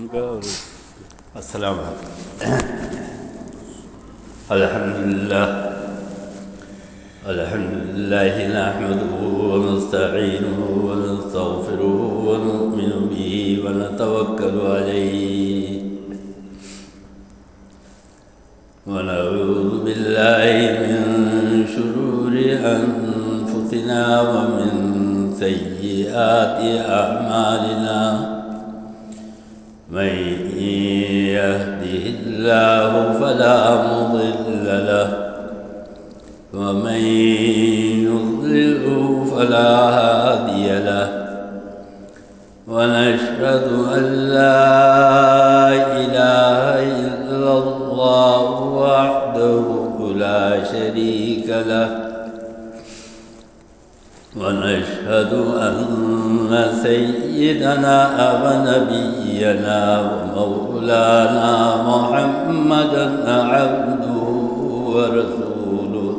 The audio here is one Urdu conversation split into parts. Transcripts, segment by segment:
السلام علیکم۔ الحمد لله نحمده ونستعينه ونستغفره ونؤمن به ونتوكل عليه ونعوذ بالله من شرور أنفسنا ومن سيئات أعمالنا، من يهده الله فلا مضل له ومن يضلله فلا هادي له، ونشهد أن لا إله إلا الله وحده لا شريك له، ونشهد أن سيدنا ونبينا ومولانا محمدا عبده ورسوله،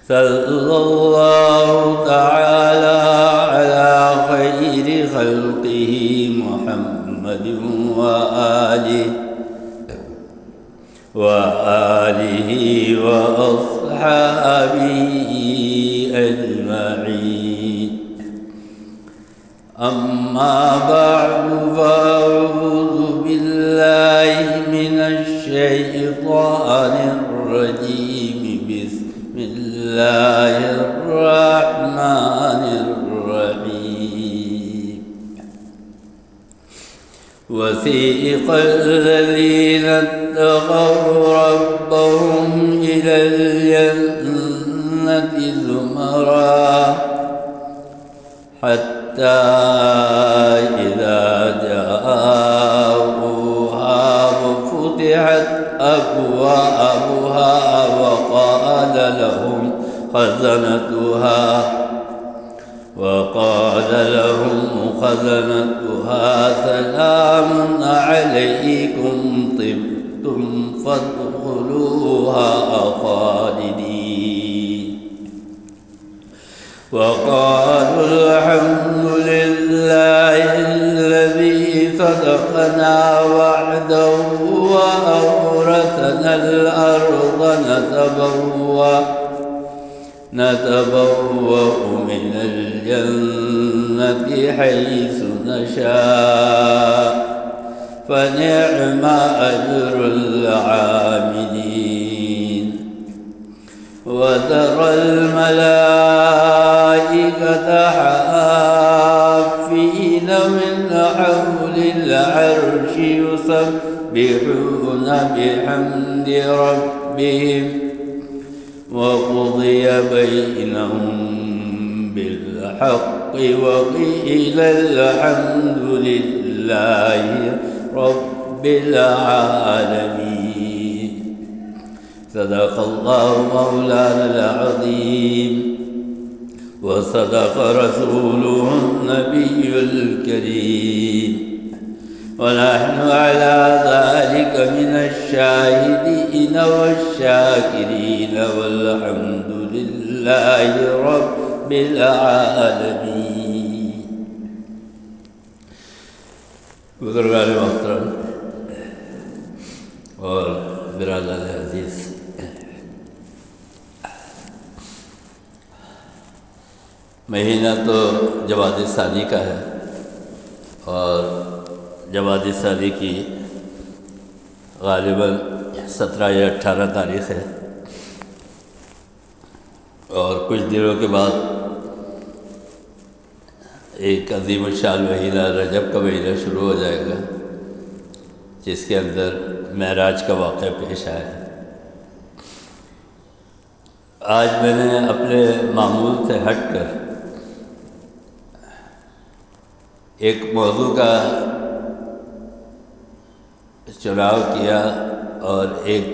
صلى الله تعالى على خير خلقه محمد وآله وأصحابه أجمعين. أما بعد، فأعوذ بالله من الشيطان الرجيم. بسم الله الرحمن الرحيم. وسيق الذين اتقوا ربهم إلى الجنة زمرا حتى إذا جاءوها وفتحت أبوابها وقال لهم خزنتها سلام عليكم طبتم فادخلوها خالدين، وقالوا الحمد لله الذي صدقنا وعده وأورثنا الأرض نتبوأ من الجنة حيث نشاء، فنعم أجر العاملين. وترى الملائكة حافين من حول العرش يسبحون بحمد ربهم، وقضي بينهم بالحق وقيل الحمد لله رب العالمين. صدق الله مولانا العظيم، وصدق رسوله النبي الكريم، ونحن على ذلك من الشاهدين والشاكرين، والحمد لله رب العالمين. بزرگان محترم اور برادران عزیز، مہینہ تو جمادی ثانی کا ہے، اور جمادی ثانی کی غالباً 17 یا 18 تاریخ ہے، اور کچھ دنوں کے بعد ایک عظیم الشان مہینہ رجب کا مہینہ شروع ہو جائے گا، جس کے اندر معراج کا واقعہ پیش آیا ہے۔ آج میں نے اپنے معمول سے ہٹ کر ایک موضوع کا چناؤ کیا، اور ایک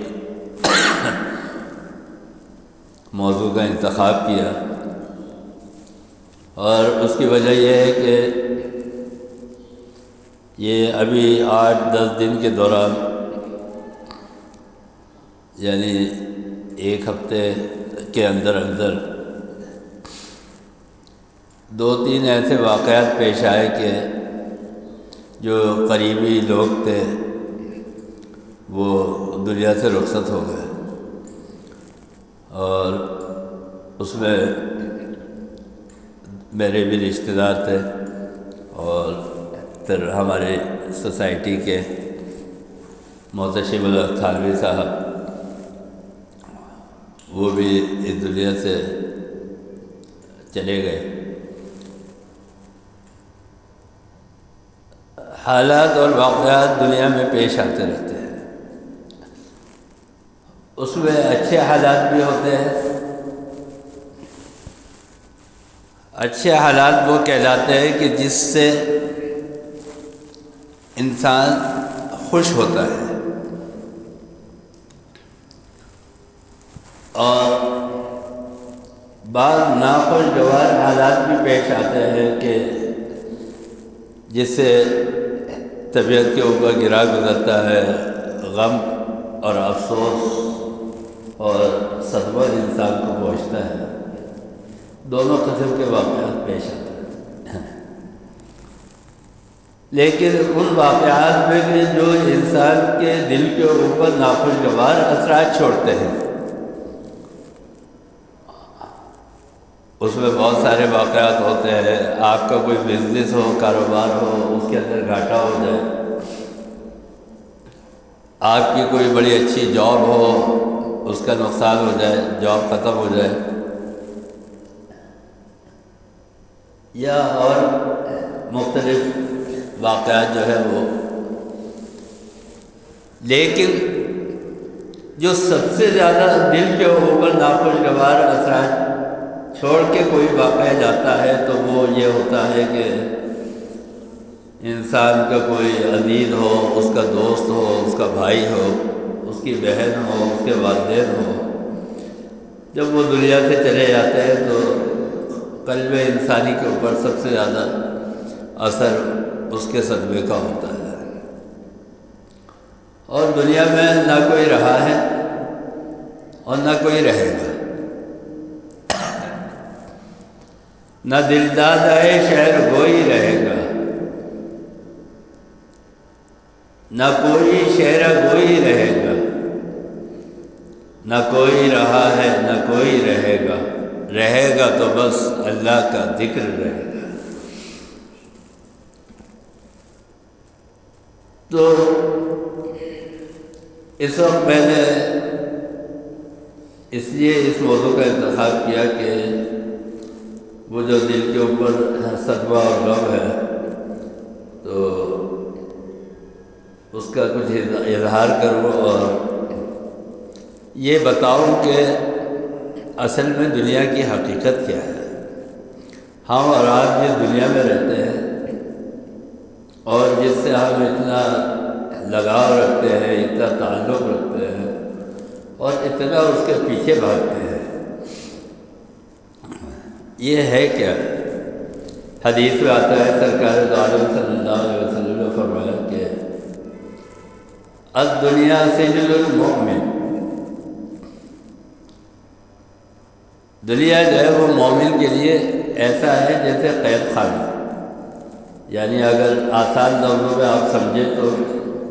موضوع کا انتخاب کیا، اور اس کی وجہ یہ ہے کہ یہ ابھی 8-10 دن کے دوران، یعنی ایک ہفتے کے اندر دو تین ایسے واقعات پیش آئے کہ جو قریبی لوگ تھے وہ دنیا سے رخصت ہو گئے، اور اس میں میرے بھی رشتہ دار تھے، اور پھر ہمارے سوسائٹی کے محتشم الحق تھانوی صاحب وہ بھی اس دنیا سے چلے گئے۔ حالات اور واقعات دنیا میں پیش آتے رہتے ہیں، اس میں اچھے حالات بھی ہوتے ہیں۔ اچھے حالات وہ کہلاتے ہیں کہ جس سے انسان خوش ہوتا ہے، اور بعض ناخوشگوار حالات بھی پیش آتے ہیں کہ جس سے طبیعت کے اوپر گرا گزرتا ہے، غم اور افسوس اور صدمہ انسان کو پہنچتا ہے۔ دونوں قسم کے واقعات پیش آتے ہیں، لیکن ان واقعات میں بھی جو انسان کے دل کے اوپر ناخوشگوار اثرات چھوڑتے ہیں، اس میں بہت سارے واقعات ہوتے ہیں۔ آپ کا کوئی بزنس ہو، کاروبار ہو، اس کے اندر گھاٹا ہو جائے، آپ کی کوئی بڑی اچھی جاب ہو، اس کا نقصان ہو جائے، جاب ختم ہو جائے، یا اور مختلف واقعات جو ہے وہ۔ لیکن جو سب سے زیادہ دل کے اوپر ناخوشگوار اثرات چھوڑ کے کوئی واقعہ جاتا ہے تو وہ یہ ہوتا ہے کہ انسان کا کوئی عزیز ہو، اس کا دوست ہو، اس کا بھائی ہو، اس کی بہن ہو، اس کے والدین ہو، جب وہ دنیا سے چلے جاتے ہیں تو قلب انسانی کے اوپر سب سے زیادہ اثر اس کے صدمے کا ہوتا ہے۔ اور دنیا میں نہ کوئی رہا ہے اور نہ کوئی رہے گا، نہ دلداد ہے شہر گوئی رہے گا، نہ کوئی شہر گوئی رہے گا، نہ کوئی رہا ہے نہ کوئی رہے گا، رہے گا تو بس اللہ کا ذکر رہے گا۔ تو اس وقت میں نے اس لیے اس موضوع کا انتخاب کیا کہ وہ جو دل کے اوپر صدمہ اور غم ہے تو اس کا کچھ اظہار کروں، اور یہ بتاؤں کہ اصل میں دنیا کی حقیقت کیا ہے۔ ہم اور آپ جس دنیا میں رہتے ہیں اور جس سے ہم اتنا لگاؤ رکھتے ہیں، اتنا تعلق رکھتے ہیں اور اتنا اس کے پیچھے بھاگتے ہیں، یہ ہے کیا؟ حدیث میں آتا ہے، سرکار دو عالم صلی اللہ علیہ وسلم نے فرمایا کہ الدنیا سجن المؤمن، دنیا جو ہے وہ مومن کے لیے ایسا ہے جیسے قید خانہ، یعنی اگر آسان لفظوں میں آپ سمجھیں تو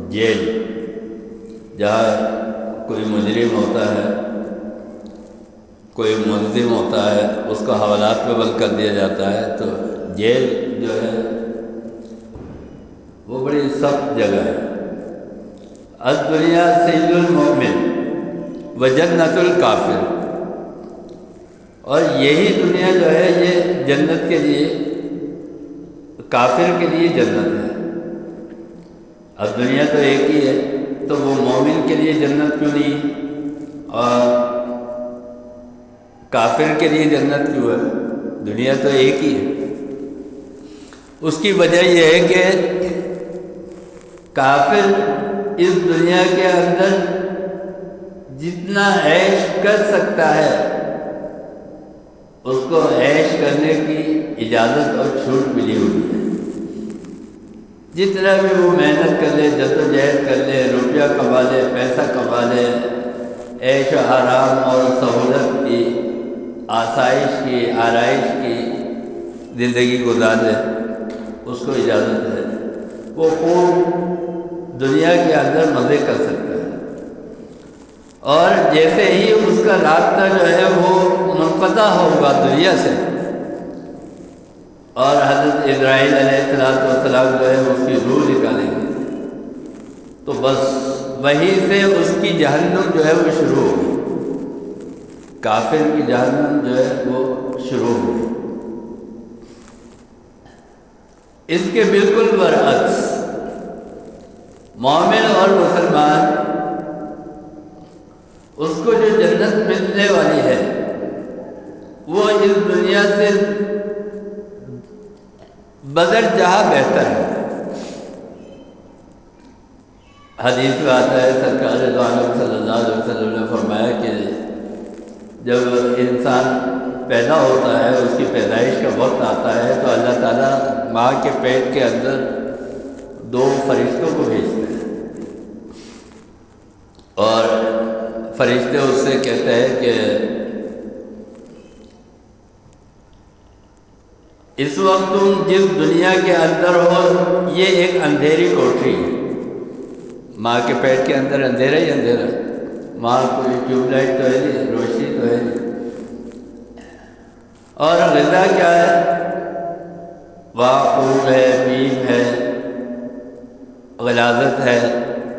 جیل، جہاں کوئی مجرم ہوتا ہے، کوئی ملزم ہوتا ہے، اس کو حوالات میں بند کر دیا جاتا ہے، تو جیل جو ہے وہ بڑی سخت جگہ ہے۔ الدنیا سجن المؤمن و جنت الکافر، اور یہی دنیا جو ہے یہ جنت کے لیے، کافر کے لیے جنت ہے۔ اب دنیا تو ایک ہی ہے، تو وہ مومن کے لیے جنت کیوں نہیں اور کافر کے لیے جنت کیوں ہے؟ دنیا تو ایک ہی ہے۔ اس کی وجہ یہ ہے کہ کافر اس دنیا کے اندر جتنا عیش کر سکتا ہے اس کو عیش کرنے کی اجازت اور چھوٹ ملی ہوئی ہے۔ جتنا بھی وہ محنت کر لے، جدوجہد کر لے، روپیہ کما لے، پیسہ کما لے، عیش و آرام اور سہولت کی، آسائش کی، آرائش کی زندگی گزار لے، اس کو اجازت ہے۔ وہ خوب دنیا کے اندر مزے کر سکتا ہے، اور جیسے ہی اس کا رابطہ جو ہے وہ منقطع ہوگا دنیا سے، اور حضرت اسرائیل علیہ السلام جو ہے اس کی روح نکالیں گے، تو بس وہیں سے اس کی جہنم جو ہے وہ شروع ہوگی، کافر کی جہنم جو ہے وہ شروع ہوگی۔ اس کے بالکل برعکس مومن اور مسلمان، اس کو جو جنت ملنے والی ہے وہ اس دنیا سے بدر جہاں بہتر ہے۔ حدیث میں آتا ہے، سرکار دو عالم صلی اللہ علیہ وسلم نے فرمایا کہ جب انسان پیدا ہوتا ہے، اس کی پیدائش کا وقت آتا ہے، تو اللہ تعالیٰ ماں کے پیٹ کے اندر 2 فرشتوں کو بھیجتے ہیں، اور فرشتے اس سے کہتے ہیں کہ اس وقت تم جس دنیا کے اندر ہو یہ ایک اندھیری کوٹری ہے، ماں کے پیٹ کے اندر اندھیرا ہی اندھیرا، وہاں کوئی ٹیوب لائٹ تو ہے نہیں، روشنی تو ہے نہیں، اور غذا کیا ہے؟ وہاں خون ہے، پیپ ہے، غلاظت ہے،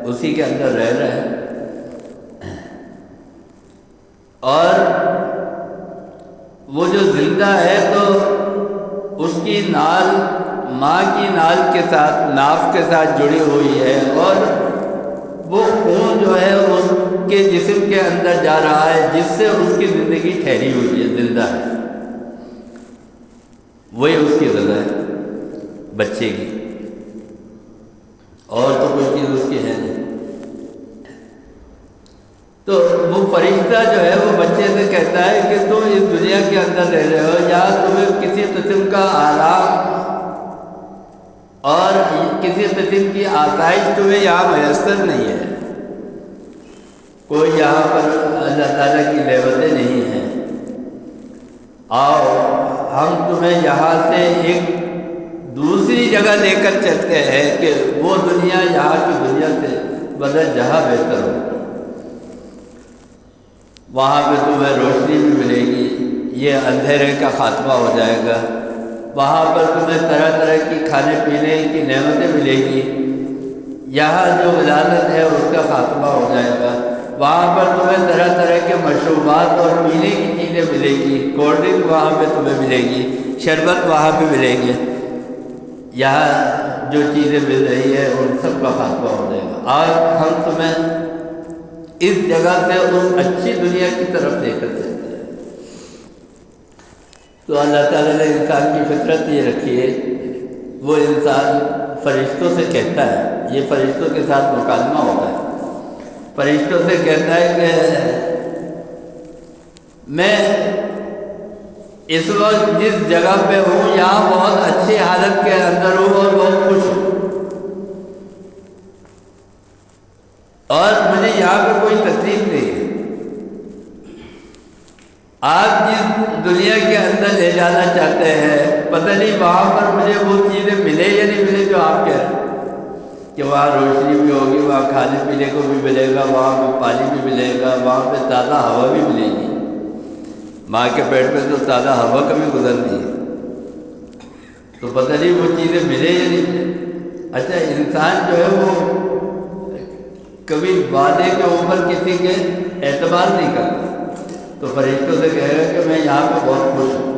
اسی کے اندر رہ رہے ہیں، اور وہ جو زندہ ہے تو اس کی نال ماں کی نال کے ساتھ، ناف کے ساتھ جڑی ہوئی ہے، اور وہ خون جو ہے اس کے جسم کے اندر جا رہا ہے، جس سے اس کی زندگی ٹھہری ہوئی ہے، زندہ ہے، وہی اس کی غذا ہے بچے کی، اور تو کوئی چیز اس کی ہے نہیں۔ تو وہ فرشتہ جو ہے وہ بچے سے کہتا ہے کہ تم اس دنیا کے اندر رہ رہے ہو، یا تمہیں کسی قسم کا آرام اور کسی قسم کی آسائش تمہیں یہاں میسر نہیں ہے، کوئی یہاں پر اللہ تعالیٰ کی نعمتیں نہیں ہیں، آؤ ہم تمہیں یہاں سے ایک دوسری جگہ لے کر چلتے ہیں کہ وہ دنیا یہاں کی دنیا سے بدل جہاں بہتر ہو، وہاں پہ تمہیں روشنی بھی ملے گی، یہ اندھیرے کا خاتمہ ہو جائے گا، وہاں پر تمہیں طرح طرح کی کھانے پینے کی نعمتیں ملے گی، یہاں جو ولادت ہے اس کا خاتمہ ہو جائے گا، وہاں پر تمہیں طرح طرح کے مشروبات اور پینے کی چیزیں ملے گی، کولڈ ڈرنک وہاں پہ تمہیں ملے گی، شربت وہاں پہ ملیں گے، یہاں جو چیزیں مل رہی ہے ان سب کا خاتمہ ہو جائے گا، آج ہم تمہیں اس جگہ سے اس اچھی دنیا کی طرف لے کر چلتے ہیں۔ تو اللہ تعالیٰ نے انسان کی فطرت یہ رکھی ہے، وہ انسان فرشتوں سے کہتا ہے، یہ فرشتوں کے ساتھ مکالمہ ہوتا ہے، فرشتوں سے کہتا ہے کہ میں اس وقت جس جگہ پہ ہوں یہاں بہت اچھی حالت کے اندر ہوں اور بہت خوش ہوں، اور مجھے یہاں پہ کوئی تکلیف نہیں ہے، آپ جس دنیا کے اندر لے جانا چاہتے ہیں پتہ نہیں وہاں پر مجھے وہ چیزیں ملے یا نہیں ملے جو آپ کہہ رہے ہیں، کہ وہاں روشنی بھی ہوگی، وہاں کھانے پینے کو بھی ملے گا، وہاں پہ پانی بھی ملے گا، وہاں پہ تازہ ہوا بھی ملے گی، ماں کے پیٹ میں تو تازہ ہوا کبھی گزرتی ہے، تو پتہ نہیں وہ چیزیں ملے یا نہیں ملے۔ اچھا، انسان جو ہے وہ کبھی وعدے کے اوپر کسی کے اعتبار نہیں کرتا، تو فرشتوں سے کہے گا کہ میں یہاں پہ بہت خوش ہوں،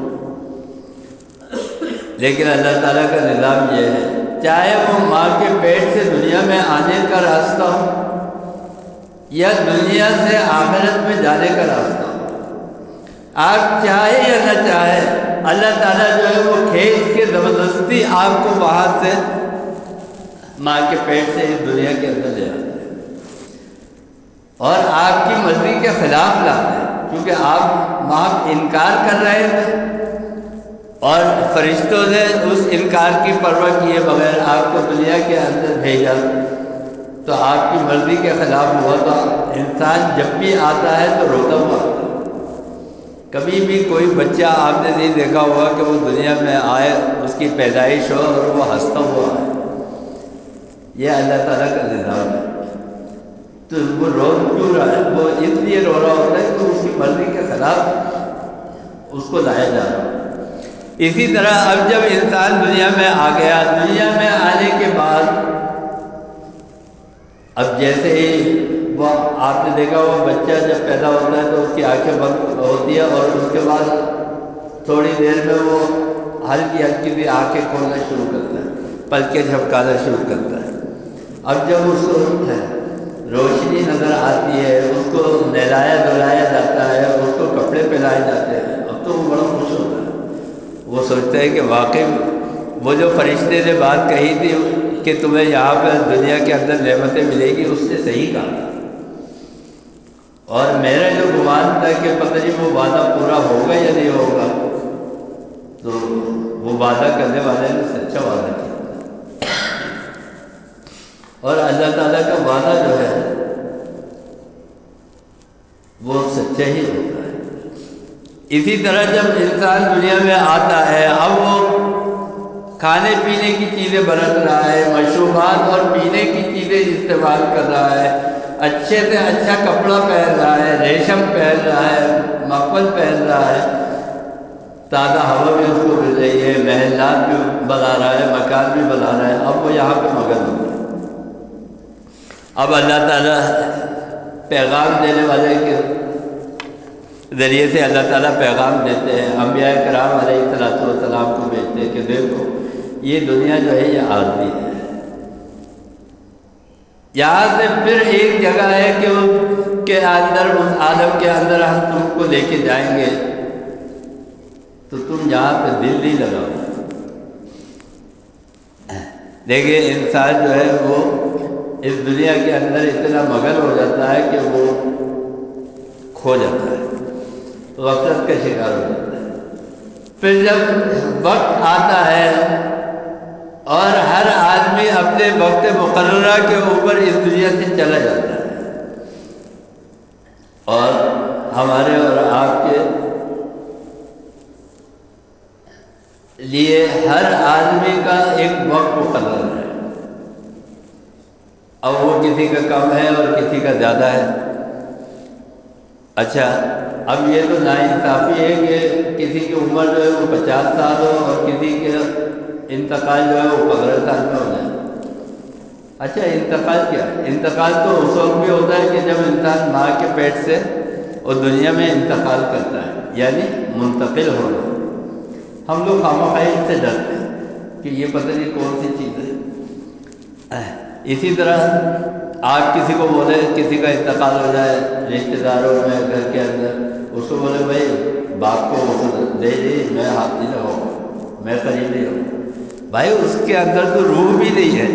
لیکن اللہ تعالیٰ کا نظام یہ ہے، چاہے وہ ماں کے پیٹ سے دنیا میں آنے کا راستہ ہو یا دنیا سے آخرت میں جانے کا راستہ ہو، آپ چاہے یا نہ چاہے اللہ تعالیٰ جو ہے وہ کھینچ کے زبردستی آپ کو وہاں سے ماں کے پیٹ سے اس دنیا کے اندر لے آتا ہے، اور آپ کی مرضی کے خلاف لاتا ہے، کیونکہ آپ وہاں انکار کر رہے تھے، اور فرشتوں نے اس انکار کی پرواہ کیے بغیر آپ کو دنیا کے اندر بھیجا، تو آپ کی مرضی کے خلاف ہوا۔ تو انسان جب بھی آتا ہے تو روتا ہوا آتا ہے، کبھی بھی کوئی بچہ آپ نے نہیں دیکھا ہوگا کہ وہ دنیا میں آئے، اس کی پیدائش ہو اور وہ ہنستا ہوا ہے، یہ اللہ تعالیٰ کا نظام ہے. تو وہ رو کیوں رہا ہے؟ وہ اس لیے رو رہا ہوتا ہے کہ اس کی مرضی کے خلاف اس کو لایا جا رہا ہے. اسی طرح اب جب انسان دنیا میں آ گیا، دنیا میں آنے کے بعد اب جیسے ہی وہ آپ نے دیکھا وہ بچہ جب پیدا ہوتا ہے تو اس کی آنکھیں بند ہوتی ہے اور اس کے بعد تھوڑی دیر میں وہ ہلکی ہلکی بھی آنکھیں کھولنا شروع کرتا ہے، پلکیں جھپکانا شروع کرتا ہے. اب جب اس کو روشنی نظر آتی ہے، اس کو نہلایا دھلایا جاتا ہے، اس کو کپڑے پہنائے جاتے ہیں، اب تو وہ بڑا خوش ہوتا ہے. وہ سوچتا ہے کہ واقعی وہ جو فرشتے نے بات کہی تھی کہ تمہیں یہاں پہ دنیا کے اندر نعمتیں ملے گی، اس نے صحیح کہا. اور میرا جو گمان تھا کہ پتہ نہیں وہ وعدہ پورا ہوگا یا نہیں ہوگا، تو وہ وعدہ کرنے والے نے سچا وعدہ کیا. اور اللہ تعالیٰ کا وعدہ جو ہے وہ سچا ہی ہوتا ہے. اسی طرح جب انسان دنیا میں آتا ہے، اب وہ کھانے پینے کی چیزیں برت رہا ہے، مشروبات اور پینے کی چیزیں استعمال کر رہا ہے، اچھے سے اچھا کپڑا پہن رہا ہے، ریشم پہن رہا ہے، مکمل پہن رہا ہے، تازہ ہوا بھی اس کو مل رہی ہے، محلات بھی بنا رہا ہے، مکان بھی بنا رہا ہے. اب وہ یہاں پہ مگن ہو گیا. اب اللہ تعالیٰ پیغام دینے والے کے ذریعے سے اللہ تعالیٰ پیغام دیتے ہیں، انبیاء کرام علیہ السلام کو بھیجتے ہیں کہ دیکھو یہ دنیا جو ہے یہ عارضی ہے. یہاں سے پھر ایک جگہ ہے کہ اس کے اندر، اس عالم کے اندر ہم تم کو لے کے جائیں گے، تو تم یہاں پہ دل نہیں لگاؤ. دیکھیے انسان جو ہے وہ اس دنیا کے اندر اتنا مگن ہو جاتا ہے کہ وہ کھو جاتا ہے، غفلت کا شکار ہو جاتا ہے. پھر جب وقت آتا ہے اور ہر آدمی اپنے وقت مقررہ کے اوپر اس دنیا سے چلا جاتا ہے، اور ہمارے اور آپ کے لیے ہر آدمی کا ایک وقت مقرر ہے. اب وہ کسی کا کم ہے اور کسی کا زیادہ ہے. اچھا، اب یہ تو ناانصافی ہے کہ کسی کی عمر جو ہے وہ 50 سال ہو اور کسی کے انتقال جو ہے وہ 15 سال میں ہو جائے. اچھا، انتقال کیا؟ انتقال تو اس وقت بھی ہوتا ہے کہ جب انسان ماں کے پیٹ سے اور دنیا میں انتقال کرتا ہے، یعنی منتقل ہونا. ہم لوگ خامخواہ سے ڈرتے ہیں کہ یہ پتہ نہیں کون سی چیز ہے. اسی طرح آپ کسی کو بولے کسی کا انتقال ہو جائے رشتہ داروں میں، گھر کے اندر، اس کو بولے بھائی باپ کو دے دی، میں ہاتھ نہیں لگاؤں، میں قریب نہیں ہوں. بھائی اس کے اندر تو روح بھی نہیں ہے،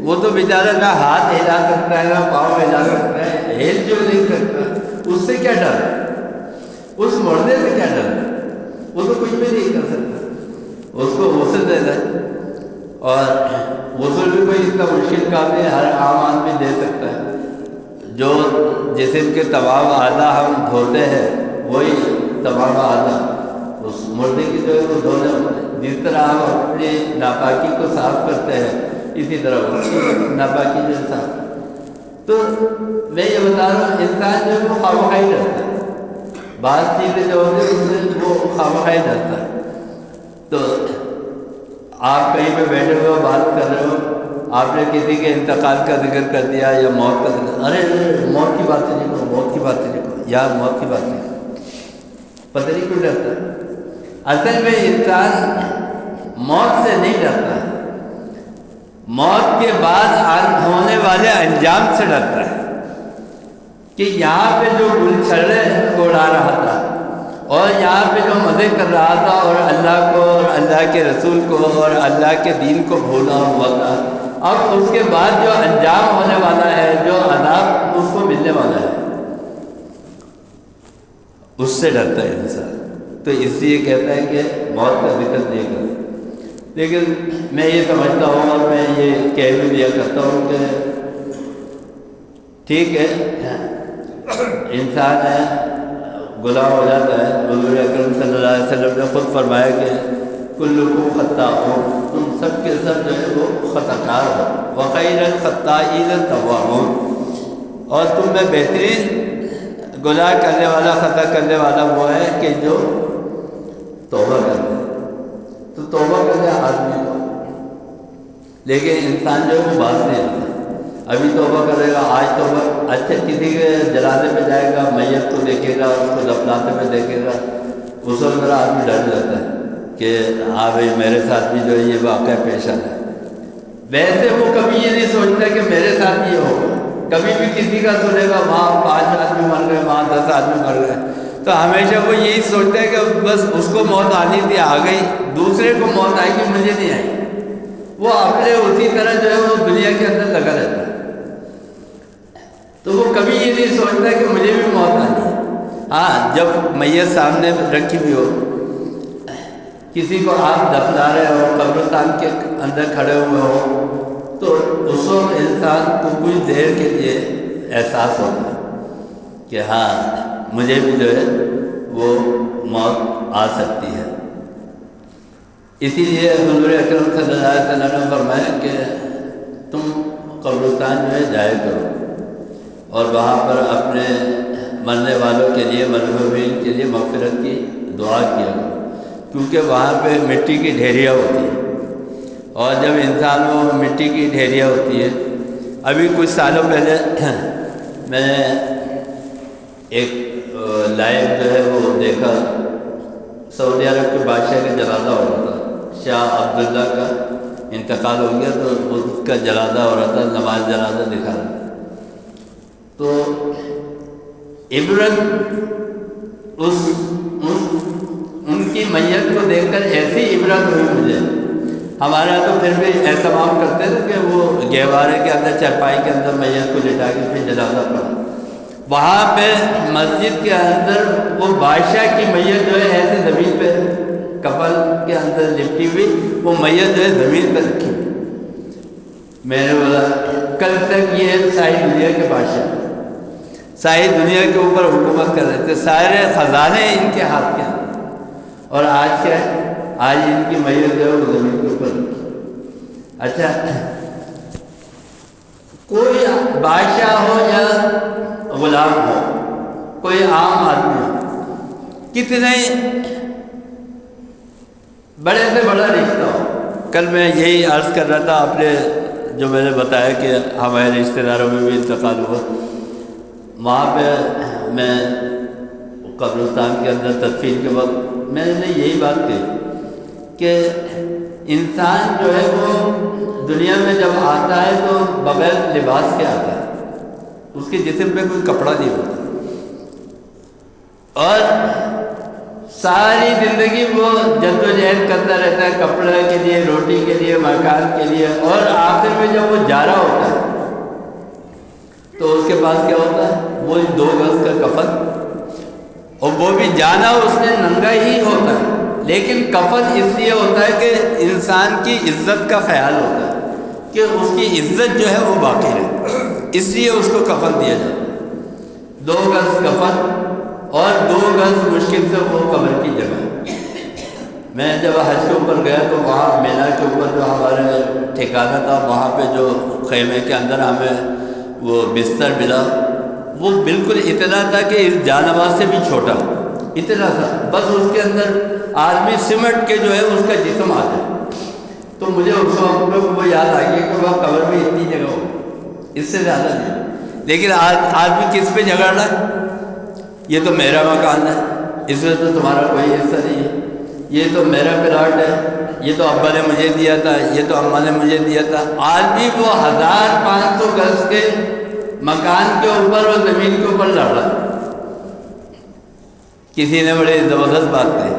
وہ تو بیچارہ نہ ہاتھ ہلا سکتا ہے، نہ پاؤں ہلا سکتا ہے، ہل جو نہیں سکتا. اس سے کیا ڈر؟ اس مردے سے کیا ڈر؟ وہ تو کچھ بھی نہیں کر سکتا. اس کو غسل دے دے، اور غسل بھی کوئی اتنا مشکل کام نہیں، ہر عام آدمی دے سکتا ہے. جو جسم کے تمام اعضاء ہم دھوتے ہیں وہی تمام اعضاء اس مردے کی جو ہے وہ دھونے ہوتے ہیں. جس طرح ہم اپنی ناپاکی کو صاف کرتے ہیں، اسی طرح اس کی ناپاکی جو صاف. تو میں یہ بتا رہا ہوں انسان جو ہے وہ خامخواہ رہتا ہے. بعض چیزیں جو ہوتی ہیں اس سے وہ خامخواہ رہتا ہے. تو آپ کہیں پہ بیٹھے ہوئے ہو، بات کر رہے ہو، آپ نے کسی کے انتقال کا ذکر کر دیا یا موت کا ذکر، ارے موت کی باتیں نہیں کرو، موت کی باتیں نہیں کرو، یا موت کی باتیں نہیں کرو. پتہ نہیں کیوں ڈرتا ہے؟ اصل میں انسان موت سے نہیں ڈرتا ہے، موت کے بعد ہونے والے انجام سے ڈرتا ہے. کہ یہاں پہ جو گلچھڑے اڑا رہا تھا اور یہاں پہ جو مزے کر رہا تھا اور اللہ کو اور اللہ کے رسول کو اور اللہ کے دین کو بھولا ہوا تھا، اب اس کے بعد جو انجام ہونے والا ہے، جو عذاب اس کو ملنے والا ہے، اس سے ڈرتا ہے انسان. تو اس لیے کہتا ہے کہ موت کا ذکر نہیں کرتا. لیکن میں یہ سمجھتا ہوں اور میں یہ کہہ بھی دیا کرتا ہوں کہ ٹھیک ہے انسان ہے، گناہ ہو جاتا ہے. حضور اکرم صلی اللہ علیہ وسلم نے خود فرمایا کہ کلکم خطاؤن، تم سب کے سب جو ہے وہ خطا کار ہو، وخیر الخطائین التوابون، اور تم میں بہترین گناہ کرنے والا، خطا کرنے والا وہ ہے کہ جو توبہ کر دے۔ تو توبہ کر دے آدمی کو، لیکن انسان جو ہے وہ باز نہیں آتا، ابھی توبہ کرے گا، آج توبہ، اچھا کسی کے جنازے پہ جائے گا، میت کو دیکھے گا، اس کو دفناتے میں دیکھے گا، اس وقت میرا آدمی ڈر جاتا ہے کہ ہاں بھائی میرے ساتھ بھی جو ہے یہ واقعہ پیش آ ہے۔ ویسے وہ کبھی یہ نہیں سوچتا کہ میرے ساتھ یہ ہوگا، کبھی بھی کسی کا سنے گا وہاں 5 آدمی مر گئے، وہاں 10 آدمی مر گئے، تو ہمیشہ وہ یہی سوچتا ہے کہ بس اس کو موت آنی تھی، آ گئی، دوسرے کو موت آئے گی، مجھے نہیں آئی۔ وہ اپنے اسی طرح جو ہے وہ دنیا کے اندر لگا رہتا ہے، تو وہ کبھی یہ نہیں سوچتا کہ مجھے بھی موت آنی ہے۔ ہاں جب میت سامنے رکھی ہوئی ہو، کسی کو آپ دفنا رہے ہو، قبرستان کے اندر کھڑے ہوئے ہو، تو اس وقت انسان کو کچھ دیر کے لیے احساس ہوتا ہے کہ ہاں مجھے بھی جو ہے وہ موت آ سکتی ہے۔ اسی لیے حضور اکرم صلی اللہ علیہ وسلم نے فرمایا کہ تم قبرستان جو ہے جایا کرو، اور وہاں پر اپنے مرنے والوں کے لیے، مرحومین کے لیے مغفرت کی دعا کیا کرو، کیونکہ وہاں پہ مٹی کی ڈھیریاں ہوتی ہیں، اور جب انسان وہ مٹی کی ڈھیریاں ہوتی ہے، ابھی کچھ سالوں پہلے میں نے ایک لائیو جو ہے وہ دیکھا، سعودی عرب کے بادشاہ کا جنازہ ہو رہا تھا، شاہ عبداللہ کا انتقال ہو گیا، تو اس کا جنازہ ہو رہا تھا، نماز جنازہ دکھا رہا تھا، تو عبرت ان کی میت کو دیکھ کر ایسی عبرت ہوئی مجھے۔ ہمارے یہاں تو پھر بھی اہتمام کرتے تھے کہ وہ گہوارے کے اندر، چرپائی کے اندر میت کو لٹا کے پھر جنازہ پڑھا، وہاں پہ مسجد کے اندر وہ بادشاہ کی میت جو ہے ایسے زمین پہ کفن کے اندر لپٹی ہوئی، وہ میت جو ہے زمین پہ رکھی ہوئی۔ میں نے بولا کل تک یہ ساری دنیا کے بادشاہ، ساری دنیا کے اوپر حکومت کر رہے تھے، سارے خزانے ان کے ہاتھ کے اندر، اور آج کیا ہے، آج ان کی میت جو ہے وہ زمین کے اوپر رکھی۔ اچھا کوئی بادشاہ ہو یا غلام ہو، کوئی عام آدمی ہو، کتنے بڑے سے بڑا رشتہ ہو، کل میں یہی عرض کر رہا تھا، آپ نے جو میں نے بتایا کہ ہمارے رشتہ داروں میں بھی انتقال ہوا، وہاں پہ میں قبرستان کے اندر تدفین کے وقت میں نے یہی بات کہی کہ انسان جو ہے وہ دنیا میں جب آتا ہے تو بغیر لباس کے آتا ہے، اس کے جسم پہ کوئی کپڑا نہیں ہوتا، اور ساری زندگی وہ جد و جہد کرتا رہتا ہے کپڑے کے لیے، روٹی کے لیے، مکان کے لیے، اور آخر میں جب وہ جا رہا ہوتا ہے تو اس کے پاس کیا ہوتا ہے، وہ 2 گز کا کفن، اور وہ بھی جانا اس نے ننگا ہی ہوتا ہے، لیکن کفن اس لیے ہوتا ہے کہ انسان کی عزت کا خیال ہوتا ہے کہ اس کی عزت جو ہے وہ باقی رہے، اس لیے اس کو کفن دیا جاتا ہے۔ 2 گز کفن اور 2 گز مشکل سے وہ قبر کی جگہ۔ میں جب حج کے اوپر گیا تو وہاں مینا کے اوپر جو ہمارے ٹھکانہ تھا، وہاں پہ جو خیمے کے اندر ہمیں وہ بستر ملا، وہ بالکل اتنا تھا کہ اس جانواز سے بھی چھوٹا، اتنا تھا، بس اس کے اندر آدمی سمٹ کے جو ہے اس کا جسم آ جائے۔ تو مجھے اس وقت وہ یاد آ گیا کہ وہ قبر میں اتنی جگہ ہو، اس سے زیادہ نہیں، لیکن آدمی کس پہ جھگڑ رہا ہے، یہ تو میرا مکان ہے، اس میں تو تمہارا کوئی حصہ نہیں ہے، یہ تو میرا پلاٹ ہے، یہ تو ابا نے مجھے دیا تھا، یہ تو اماں نے مجھے دیا تھا۔ آدمی وہ 1500 گز کے مکان کے اوپر اور زمین کے اوپر لڑ رہا ہے۔ کسی نے بڑی زبردست بات کہی،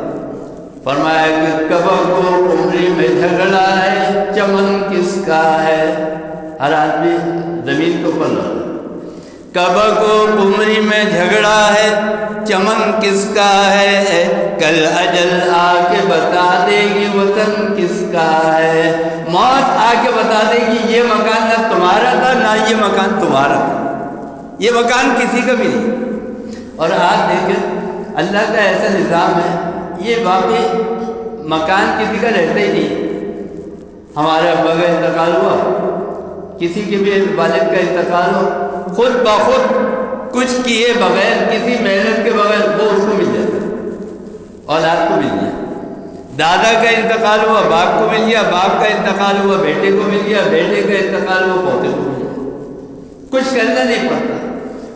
فرمایا کہ کبا کو عمری میں جھگڑا ہے، چمن کس کا ہے۔ ہر آدمی زمین کے اوپر لڑ رہا ہے۔ کبا کو عمری میں جھگڑا ہے، چمن کس کا ہے، کل اجل آ کے بتا دے گی وطن کس کا ہے۔ موت آ کے بتا دے گی یہ مکان نہ تمہارا تھا نہ یہ مکان تمہارا تھا، یہ مکان کسی کا بھی نہیں۔ اور آج دیکھیں اللہ کا ایسا نظام ہے، یہ واقعی مکان کسی کا رہتا ہی نہیں. ہمارے ابا کا انتقال ہوا، کسی کے بھی والد کا انتقال ہو، خود بخود کچھ کیے بغیر، کسی محنت کے بغیر وہ اس کو مل جاتا ہے، اولاد کو مل گیا. دادا کا انتقال ہوا، باپ کو مل گیا، باپ کا انتقال ہوا، بیٹے کو مل گیا، بیٹے کا انتقال ہوا، پوتے کو مل گیا. کچھ کرنا نہیں پڑتا.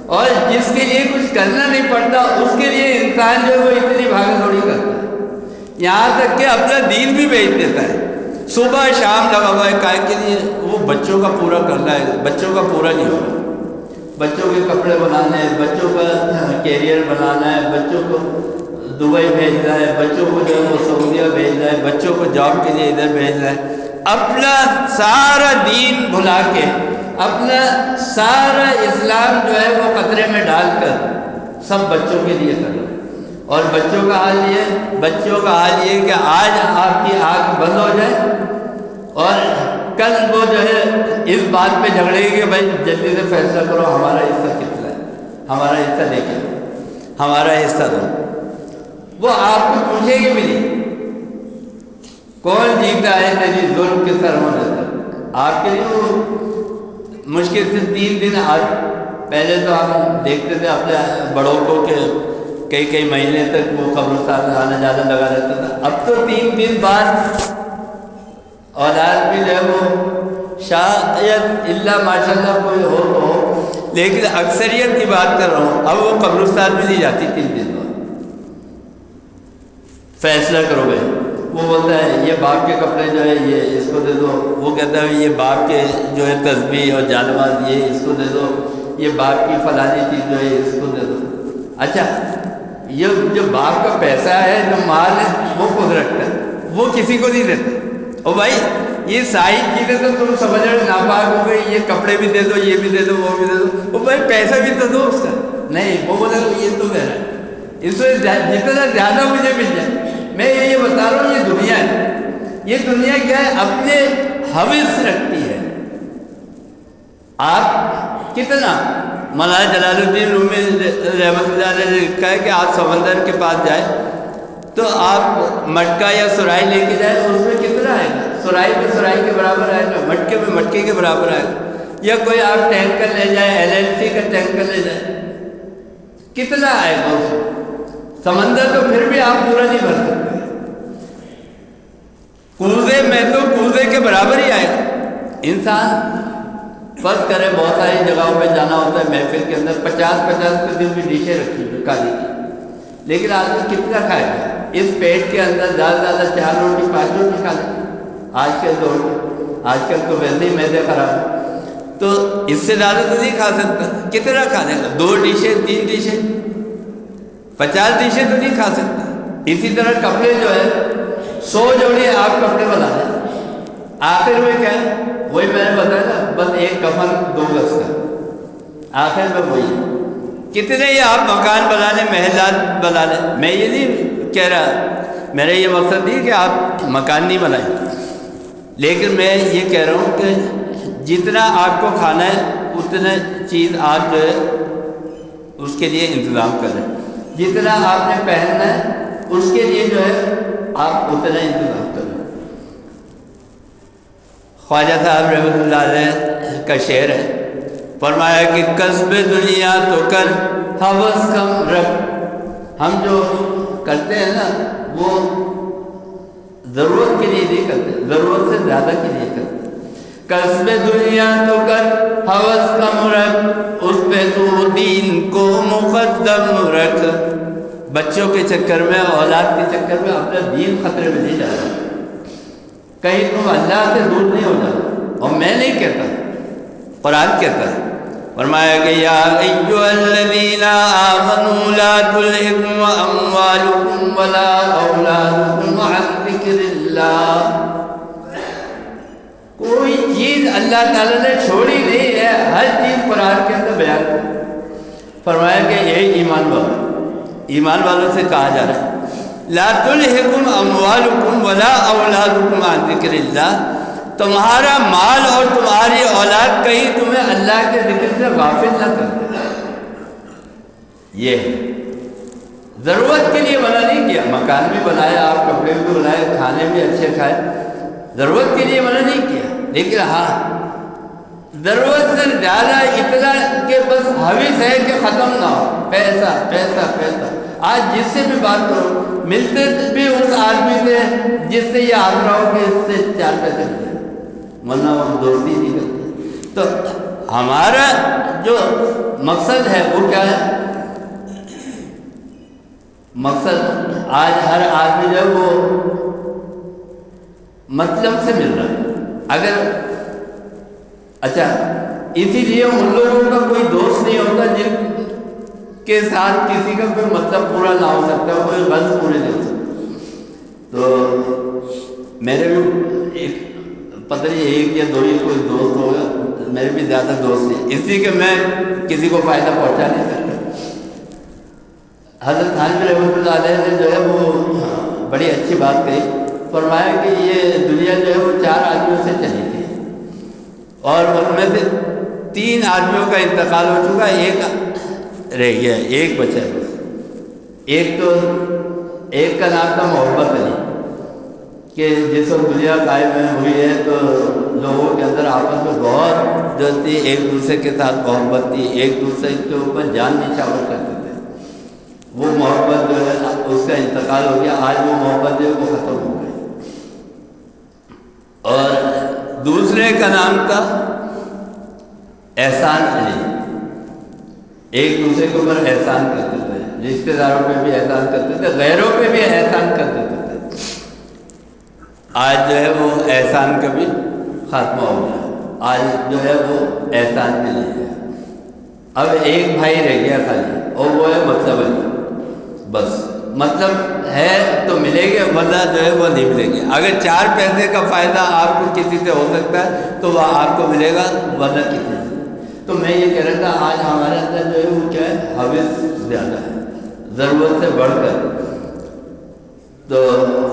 اور جس کے لیے کچھ کرنا نہیں پڑتا اس کے لیے انسان جو ہے وہ اتنی بھاگا دوڑی کرتا ہے، یہاں تک کہ اپنا دین بھی بیچ دیتا ہے. صبح شام لگا ہوا ہے کائے کے لیے؟ وہ بچوں کا پورا کرنا ہے، بچوں کا پورا نہیں ہوگا. بچوں کے کپڑے بنانے ہیں، بچوں کا کیریئر بنانا ہے، بچوں کو دبئی بھیجنا ہے، بچوں کو جو ہے وہ سعودیہ بھیجنا ہے، بچوں کو جاب کے لیے ادھر بھیجنا ہے. اپنا سارا دین بھلا کے، اپنا سارا اسلام جو ہے وہ خطرے میں ڈال کر سب بچوں کے لیے کرنا. اور بچوں کا حال یہ کہ آج آپ کی آنکھ بند ہو جائے اور کل وہ جو ہے اس بات پہ جھگڑے گی کہ بھائی جلدی سے فیصلہ کرو، ہمارا حصہ کتنا ہے، ہمارا حصہ لے کے ہمارا حصہ دو. وہ آپ کو پوچھے گی بھی نہیں کون جیتا ہے تیری ظلم کے سر ہونے تک. آپ کے لیے وہ مشکل سے 3 دن پہلے تو ہم دیکھتے تھے اپنے بڑوں کو کہ کئی مہینے تک وہ قبرستان میں آنا جانا لگا رہتا تھا. اب تو 3 دن بعد اولاد بھی جو ہے وہ شاید اللہ ماشاء اللہ کوئی ہو تو ہو، لیکن اکثریت کی بات کر رہا ہوں، اب وہ قبرستان میں نہیں جاتی 3 دن بعد. فیصلہ کرو بھائی. وہ بولتا ہے یہ باپ کے کپڑے جو ہے یہ اس کو دے دو، وہ کہتا ہے یہ باپ کے جو ہے تسبیح اور جانواز یہ اس کو دے دو، یہ باپ کی فلانی چیز جو ہے اس کو دے دو. اچھا یہ جو باپ کا پیسہ ہے، جو مال ہے، وہ خود رکھتا ہے، وہ کسی کو نہیں دیتا. او بھائی یہ ساری چیزیں تو تم سمجھ رہے ناپاک ہو گئی، یہ کپڑے بھی دے دو، یہ بھی دے دو، وہ بھی دے دو. او بھائی پیسہ بھی تو دو اس کا. نہیں، وہ بولا یہ تو میرا ہے، اس سے جتنا زیادہ مجھے مل جائے. میں یہ بتا رہا ہوں یہ دنیا ہے. یہ دنیا کیا ہے؟ اپنے حوث رکھتی ہے. آپ کتنا مولانا جلال الدین رومی رحمۃ اللہ علیہ نے لکھا ہے کہ آپ سمندر کے پاس جائیں تو آپ مٹکا یا سرائی لے کے جائیں، اس میں کتنا آئے گا؟ سرائی پہ سرائی کے برابر آئے گا، مٹکے پہ مٹکے کے برابر آئے گا. یا کوئی آپ ٹینکر لے جائیں، LNC کا ٹینکر لے جائیں، کتنا آئے گا اس میں؟ سمندر تو پھر بھی آپ پورا نہیں بھر سکتے. کوزے میں تو کوزے کے برابر ہی آئے گا. انسان فرض کرے بہت ساری جگہوں پہ جانا ہوتا ہے، محفل کے اندر 50 قسم کی ڈشیں رکھی ہوئی کھانے کی، لیکن آدمی کتنا کھائے گا؟ اس پیٹ کے اندر زیادہ سے زیادہ 4 روٹی 5 روٹی کھا لیں آج کے دور میں. آج کل تو ویسے ہی معدے خراب ہیں، تو اس سے زیادہ تو نہیں کھا سکتا. کتنا کھا لے گا؟ 2 ڈشیں 3 ڈشیں، 50 ڈشیں تو نہیں کھا سکتا. اسی طرح کپڑے جو ہے 100 جوڑی آپ کپڑے بنا لیں، آخر میں کیا ہے؟ وہی میں نے بتایا نا، بس ایک کفن 2 گز کا، آخر میں وہی. کتنے ہی آپ مکان بنا لیں، محلات بنا لیں. میں یہ نہیں کہہ رہا، میرا یہ مقصد نہیں کہ آپ مکان نہیں بنائیں، لیکن میں یہ کہہ رہا ہوں کہ جتنا آپ کو کھانا ہے اتنا چیز آپ جو ہے اس کے لیے انتظام کریں. جتنا آپ نے پہننا ہے اس کے لیے جو ہے آپ اتنا انتظام کریں. خواجہ صاحب رحمۃ اللہ علیہ کا شعر ہے، فرمایا کہ کسب دنیا تو کر ہوس کم رکھ. ہم جو کرتے ہیں نا وہ ضرورت کے لیے نہیں کرتے، ضرورت سے زیادہ کے لیے کرتے. کسب دنیا تو کر ہوس کم رکھ، اس پہ تو دین کو مقدم رکھ. بچوں کے چکر میں، اولاد کے چکر میں اپنا دین خطرے میں نہیں ڈالا. کہیں تم اللہ سے دور نہیں ہو جاتا. اور میں نہیں کہتا، قرآن کہتا ہے. فرمایا کہ یا ایھا الذین آمنوا لا تلھکم اموالکم ولا اولادکم عن ذکر اللہ. کوئی چیز اللہ تعالیٰ نے چھوڑی نہیں ہے، ہر چیز قرآن کے اندر بیان کی. فرمایا کہ یہی ایمان والوں سے کہا جا رہا ہے لا تلھکم اموالکم ولا اولادکم عن ذکر اللہ. تمہارا مال اور تمہاری اولاد کہیں تمہیں اللہ کے ذکر سے غافل نہ کر. یہ ہے ضرورت کے لیے منع نہیں کیا، مکان بھی بنایا، آپ کپڑے بھی بنائے، کھانے بھی اچھے کھائے، ضرورت کے لیے منع نہیں کیا، لیکن ہاں ضرورت سے زیادہ اتنا کہ بس حوث ہے کہ ختم نہ ہو، پیسہ پیسہ پیسہ۔ آج جس سے بھی بات کرو، ملتے بھی اس آدمی سے جس سے یہ آسرا ہو کہ اس سے 4 پیسے ملے، ورنہ وہ دوستی نہیں کرتے۔ تو ہمارا جو مقصد ہے وہ کیا ہے؟ مقصد آج ہر آدمی جو ہے وہ مطلب سے مل رہا ہے۔ اگر اچھا، اسی لیے ان لوگوں کا کوئی دوست نہیں ہوتا جن کے ساتھ کسی کا کوئی مطلب پورا نہ ہو سکتا، کوئی غرض پورے نہیں ہو سکتا۔ تو میرے بھی ایک پتہ نہیں 1 یا 2 ہی کوئی دوست ہوگا، میرے بھی زیادہ دوست نہیں، اس لیے کہ میں کسی کو فائدہ پہنچا نہیں سکتا۔ حضرت تھانوی رحمۃ اللہ علیہ نے جو ہے وہ بڑی اچھی بات کہی، فرمایا کہ یہ دنیا جو ہے وہ 4 آدمیوں سے چلی تھی، اور ان میں سے 3 آدمیوں کا انتقال ہو چکا، ایک رہ گیا، ایک بچا ہے بس۔ ایک کا نام تھا محبت علی، کہ جس وقت دنیا قائم ہوئی ہے تو لوگوں کے اندر آپس میں بہت جو تھی، ایک دوسرے کے ساتھ محبت تھی، ایک دوسرے کے اوپر جان نچھاور کرتے تھے۔ وہ محبت جو ہے اس کا انتقال ہو گیا، آج وہ محبت جو ہے وہ ختم ہو گئی۔ اور دوسرے کا نام تھا احسان علی، ایک دوسرے کے اوپر احسان کرتے تھے، رشتے داروں پہ بھی احسان کرتے تھے، غیروں پہ بھی احسان کرتے تھے۔ آج جو ہے وہ احسان کا بھی خاتمہ ہو گیا، آج جو ہے وہ احسان کے لیے ہے۔ اب ایک بھائی رہ گیا خالی، اور وہ ہے مطلب علی، بس مطلب ہے تو ملے گے، ورنہ جو ہے وہ نہیں ملے گے۔ اگر 4 پیسے کا فائدہ آپ کو کسی سے ہو سکتا ہے تو وہ آپ کو ملے گا، ورنہ کسی سے۔ تو میں یہ کہہ رہا تھا آج ہمارے اندر جو ہے وہ کیا ہے، حوث زیادہ ہے ضرورت سے بڑھ کر۔ تو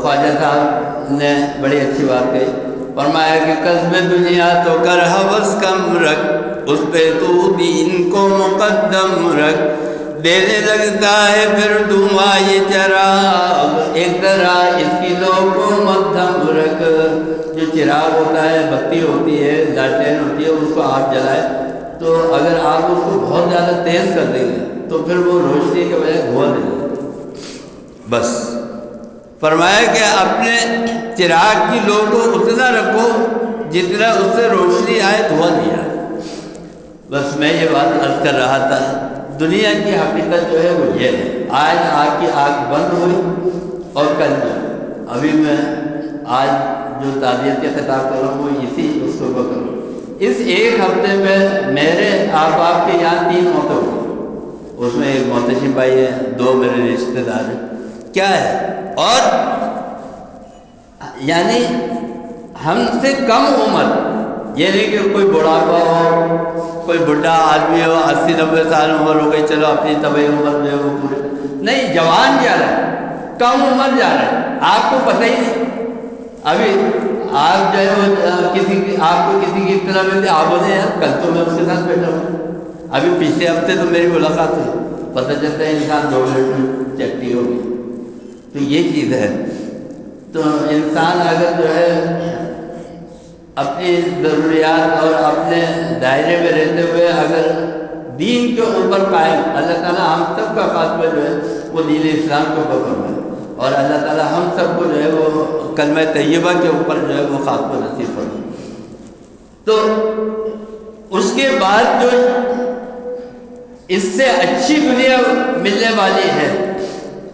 خواجہ صاحب نے بڑی اچھی بات کہی، فرمایا کہ قصب دنیا تو کر حوث کم رکھ، اس پہ تو دین کو مقدم رکھ، دینے لگتا ہے پھر دھواں یہ چراغ، ایک طرح اس کی لو کو مدھم رکھ۔ جو چراغ ہوتا ہے، بتی ہوتی ہے، لالٹین ہوتی ہے، اس کو آپ جلائے تو اگر آپ اس کو بہت زیادہ تیز کر دیں گے تو پھر وہ روشنی کے بجائے دھواں دے گا۔ بس فرمایا کہ اپنے چراغ کی لو کو اتنا رکھو جتنا اس سے روشنی آئے، دھواں نہیں آئے۔ بس میں یہ بات عرض کر رہا تھا، دنیا کی حقیقت جو ہے وہ یہ ہے۔ آج آپ کی آنکھ بند ہوئی اور کل جو ابھی میں آج جو تعزیت کے خطاب کر رہا ہوں وہ اسی اس کو کروں۔ اس 1 ہفتے میں میرے آپ کے یہاں 3 موتیں ہوئی، اس میں ایک محتشم بھائی ہے، 2 میرے رشتہ دار ہیں۔ کیا ہے؟ اور یعنی ہم سے کم عمر، یہ نہیں کہ کوئی بڑھاپا ہو، کوئی بڈھا آدمی ہو 80-90 سال عمر ہو گئی، چلو اپنی طبعی عمر جو ہے وہ پورے نہیں، جوان جا رہا ہے، کم عمر جا رہا ہے، آپ کو پتہ ہی نہیں۔ ابھی آپ جو ہے وہ آپ کو کسی کی اطلاع ملتی، آپ بولے یار کل تو میں اس کے ساتھ بیٹھا ہوں، ابھی پچھلے ہفتے تو میری ملاقات ہوئی، پتہ چلتا ہے انسان 2 منٹ میں چٹی ہوگی۔ تو یہ چیز ہے۔ تو انسان اگر جو ہے اپنی ضروریات اور اپنے دائرے میں رہتے ہوئے اگر دین کے اوپر قائم، اللہ تعالیٰ ہم سب کا خاتمہ جو ہے وہ دین اسلام کے اوپر فرمائے، اور اللہ تعالیٰ ہم سب کو جو ہے وہ کلمہ طیبہ کے اوپر جو ہے وہ خاتمہ نصیب فرمائے۔ تو اس کے بعد جو اس سے اچھی دنیا ملنے والی ہے،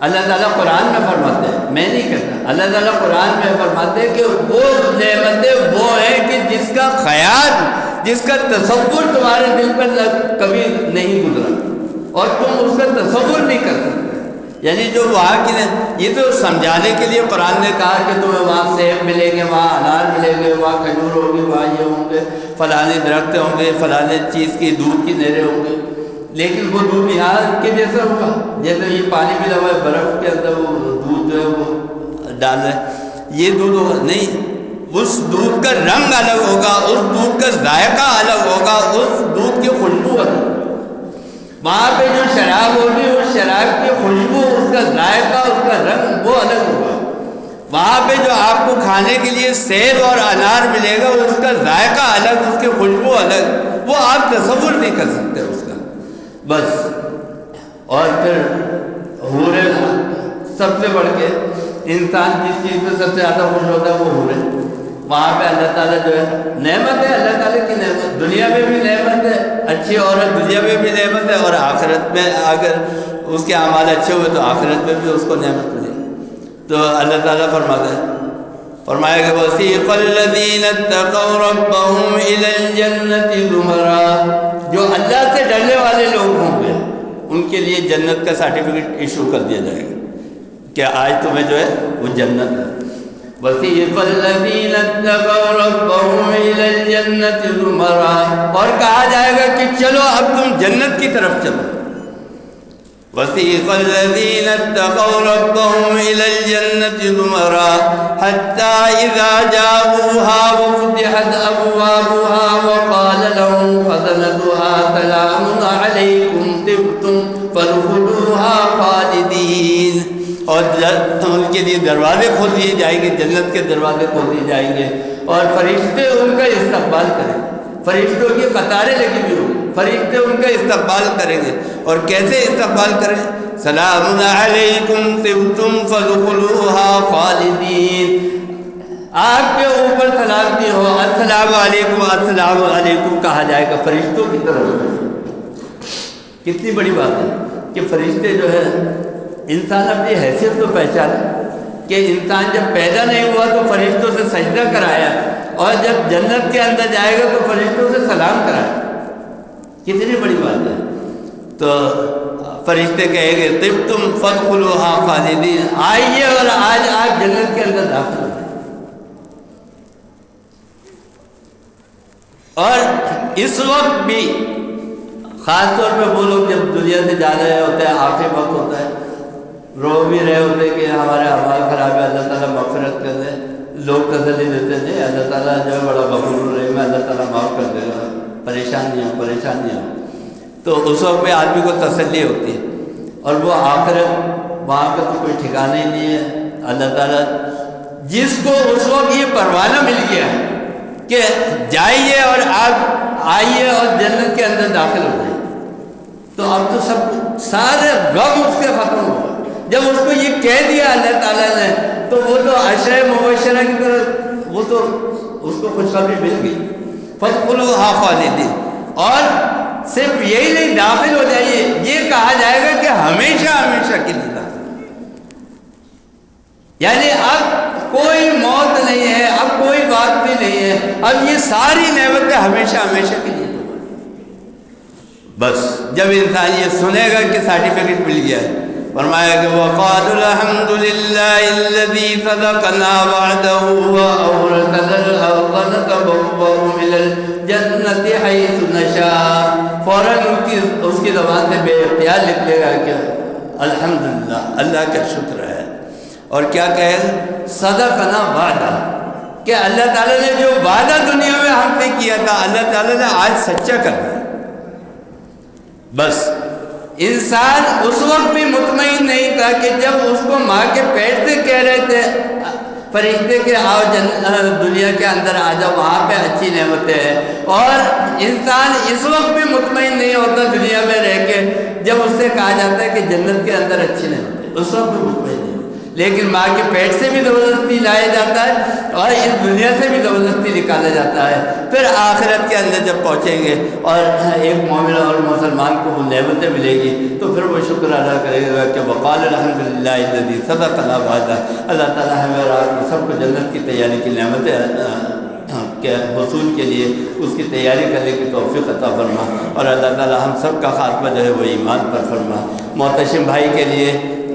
اللہ تعالیٰ قرآن میں فرماتے ہیں، میں نہیں کہتا، اللہ تعالیٰ قرآن میں فرماتے ہیں کہ وہ نعمتیں وہ ہیں کہ جس کا خیال، جس کا تصور تمہارے دل پر کبھی نہیں گزرا اور تم اس کا تصور نہیں کر سکتے۔ یعنی جو وہاں کی، یہ تو سمجھانے کے لیے قرآن نے کہا کہ تمہیں وہاں سیب ملیں گے، وہاں انار ملیں گے، وہاں کھجور ہوگی، وہاں یہ ہوں گے، فلانے درخت ہوں گے، فلانے چیز کی دودھ کی نہریں ہوں گے، لیکن وہ دودھ یہاں کے جیسا ہوگا جیسے یہ پانی ملا ہوا ہے برف کے اندر، وہ دودھ جو ہے وہ ڈال رہا ہے، یہ دودھ ہوگا نہیں، اس دودھ کا رنگ الگ ہوگا، اس دودھ کا ذائقہ الگ ہوگا، اس دودھ کی خوشبو الگ۔ وہاں پہ جو شراب ہوگی وہ اس شراب کی خوشبو، اس کا ذائقہ، اس کا رنگ وہ الگ ہوگا۔ وہاں پہ جو آپ کو کھانے کے لیے سیب اور انار ملے گا، اس کا ذائقہ الگ، اس کی خوشبو الگ، وہ آپ تصور نہیں کر سکتے اس کا۔ بس اور پھر حورے، سب سے بڑھ کے انسان جس چیز پہ سب سے زیادہ خوش ہوتا ہے وہ حورے۔ وہاں پہ اللہ تعالیٰ جو ہے نعمت ہے، اللہ تعالیٰ کی نعمت، دنیا میں بھی نعمت ہے، اچھی عورت دنیا میں بھی نعمت ہے، اور آخرت میں اگر اس کے اعمال اچھے ہوئے تو آخرت میں بھی اس کو نعمت ملے۔ تو اللہ تعالیٰ فرماتا ہے، فرمایا کہ وَسِيقَ الَّذِينَ اتَّقَوْا رَبَّهُمْ إِلَى الْجَنَّةِ زُمَرًا، جو اللہ سے ڈرنے والے لوگ ہوں گے ان کے لیے جنت کا سرٹیفکیٹ ایشو کر دیا جائے گا کہ آج تمہیں جو ہے وہ جنت ہے۔ وَسِيقَ الَّذِينَ اتَّقَوْا رَبَّهُمْ إِلَى الْجَنَّةِ زُمَرًا، اور کہا جائے گا کہ چلو اب تم جنت کی طرف چلو۔ وَسِيقَ الَّذِينَ اتَّقَوْا رَبَّهُمْ إِلَى الْجَنَّةِ زُمَرًا حَتَّى إِذَا جَاءُوهَا وَفُتِحَتْ أَبْوَابُهَا وَقَالَ لَهُمْ خَزَنَتُهَا سَلَامٌ عَلَيْكُمْ طِبْتُمْ فَادْخُلُوهَا خَالِدِينَ، اور ان کے لیے دروازے کھول دیے جائیں گے، جنت کے دروازے کھول دیے جائیں گے، اور فرشتے ان کا استقبال کریں گے، فرشتوں کی قطاریں لگی ہوئی ہوں، فرشتے ان کا استقبال کریں گے۔ اور کیسے استقبال کریں؟ سلام علیکم طبتم فادخلوها خالدین، آپ کے اوپر سلامتی ہو، السلام علیکم السلام علیکم کہا جائے گا فرشتوں کی طرف۔ کتنی بڑی بات ہے کہ فرشتے جو ہے، انسان اپنی حیثیت تو پہچانے کہ انسان جب پیدا نہیں ہوا تو فرشتوں سے سجدہ کرایا، اور جب جنت کے اندر جائے گا تو فرشتوں سے سلام کرایا، کتنی بڑی بات ہے۔ تو فرشتے کہیں گے طبتم فادخلوها خالدین، آئیے اور آج آپ جنت کے اندر داخل ہو۔ اور اس وقت بھی خاص طور پہ وہ لوگ جب دنیا سے جا رہے ہوتے ہیں، آخری وقت ہوتا ہے، رو بھی رہے ہوتے کہ ہمارے اعمال خراب ہے، اللہ تعالیٰ مغفرت کر دے، لوگ تسلی دیتے ہیں اللہ تعالیٰ جو ہے بڑا غفور الرحیم ہے، اللہ تعالیٰ معاف کر دے گا، پریشان نہیں ہو۔ تو اس وقت میں آدمی کو تسلی ہوتی ہے، اور وہ آخرت وہاں کا تو کوئی ٹھکانا ہی نہیں ہے۔ اللہ تعالیٰ جس کو اس وقت یہ پروانہ مل گیا کہ جائیے اور آپ آئیے اور جنت کے اندر داخل ہو جائیں، تو اب تو سب سارے غم اس کے ختم ہو گئے۔ جب اس کو یہ کہہ دیا اللہ تعالیٰ نے تو وہ تو عشرہ مبشرہ کی طرح وہ تو اس کو خوشخبری مل گئی، فادخلوها خالدین، اور صرف یہی نہیں داخل ہو جائیے، یہ کہا جائے گا کہ ہمیشہ ہمیشہ کے لیے داخل، یعنی اب کوئی موت نہیں ہے، اب کوئی بات بھی نہیں ہے، اب یہ ساری نعمتیں ہمیشہ ہمیشہ کے لیے۔ بس جب انسان یہ سنے گا کہ سرٹیفکیٹ مل گیا ہے، فرمایا کہ وَقَالُوا الْحَمْدُ لِلَّهِ الَّذِي صَدَقَنَا وَعْدَهُ وَأَوْرَثَنَا الْأَرْضَ نَتَبَوَّأُ مِنَ الْجَنَّةِ حَيْثُ نَشَاءُ، فوراً اس کی زبان سے بے اختیار نکلے گا کہ الحمدللہ، اللہ کا شکر ہے، اور کیا کہے صدقنا وعدہ، کہ اللہ تعالیٰ نے جو وعدہ دنیا میں ہم سے کیا تھا اللہ تعالیٰ نے آج سچا کر دیا۔ بس انسان اس وقت بھی مطمئن نہیں تھا کہ جب اس کو ماں کے پیٹ سے کہہ رہے تھے فرشتے کہ آؤ دنیا کے اندر آ جاؤ، وہاں پہ اچھی نعمتیں ہیں، اور انسان اس وقت بھی مطمئن نہیں ہوتا دنیا میں رہ کے جب اس سے کہا جاتا ہے کہ جنت کے اندر اچھی نعمتیں، اس وقت بھی مطمئن نہیں، لیکن ماں کے پیٹ سے بھی زبردستی لایا جاتا ہے اور اس دنیا سے بھی زبردستی نکالا جاتا ہے۔ پھر آخرت کے اندر جب پہنچیں گے اور ایک مومن اور مسلمان کو وہ نعمتیں ملے گی تو پھر وہ شکر ادا کرے گا کہ وقال الحمدللہ الذی صدقنا وعدہ، اللہ تعالیٰ ہمیں اور آپ سب کو جنت کی تیاری کی نعمتیں کے حصول کے لیے اس کی تیاری کرنے کی توفیق عطا فرما، اور اللہ تعالیٰ ہم سب کا خاتمہ جو ہے وہ ایمان پر فرما۔ محتشم بھائی کے لیے،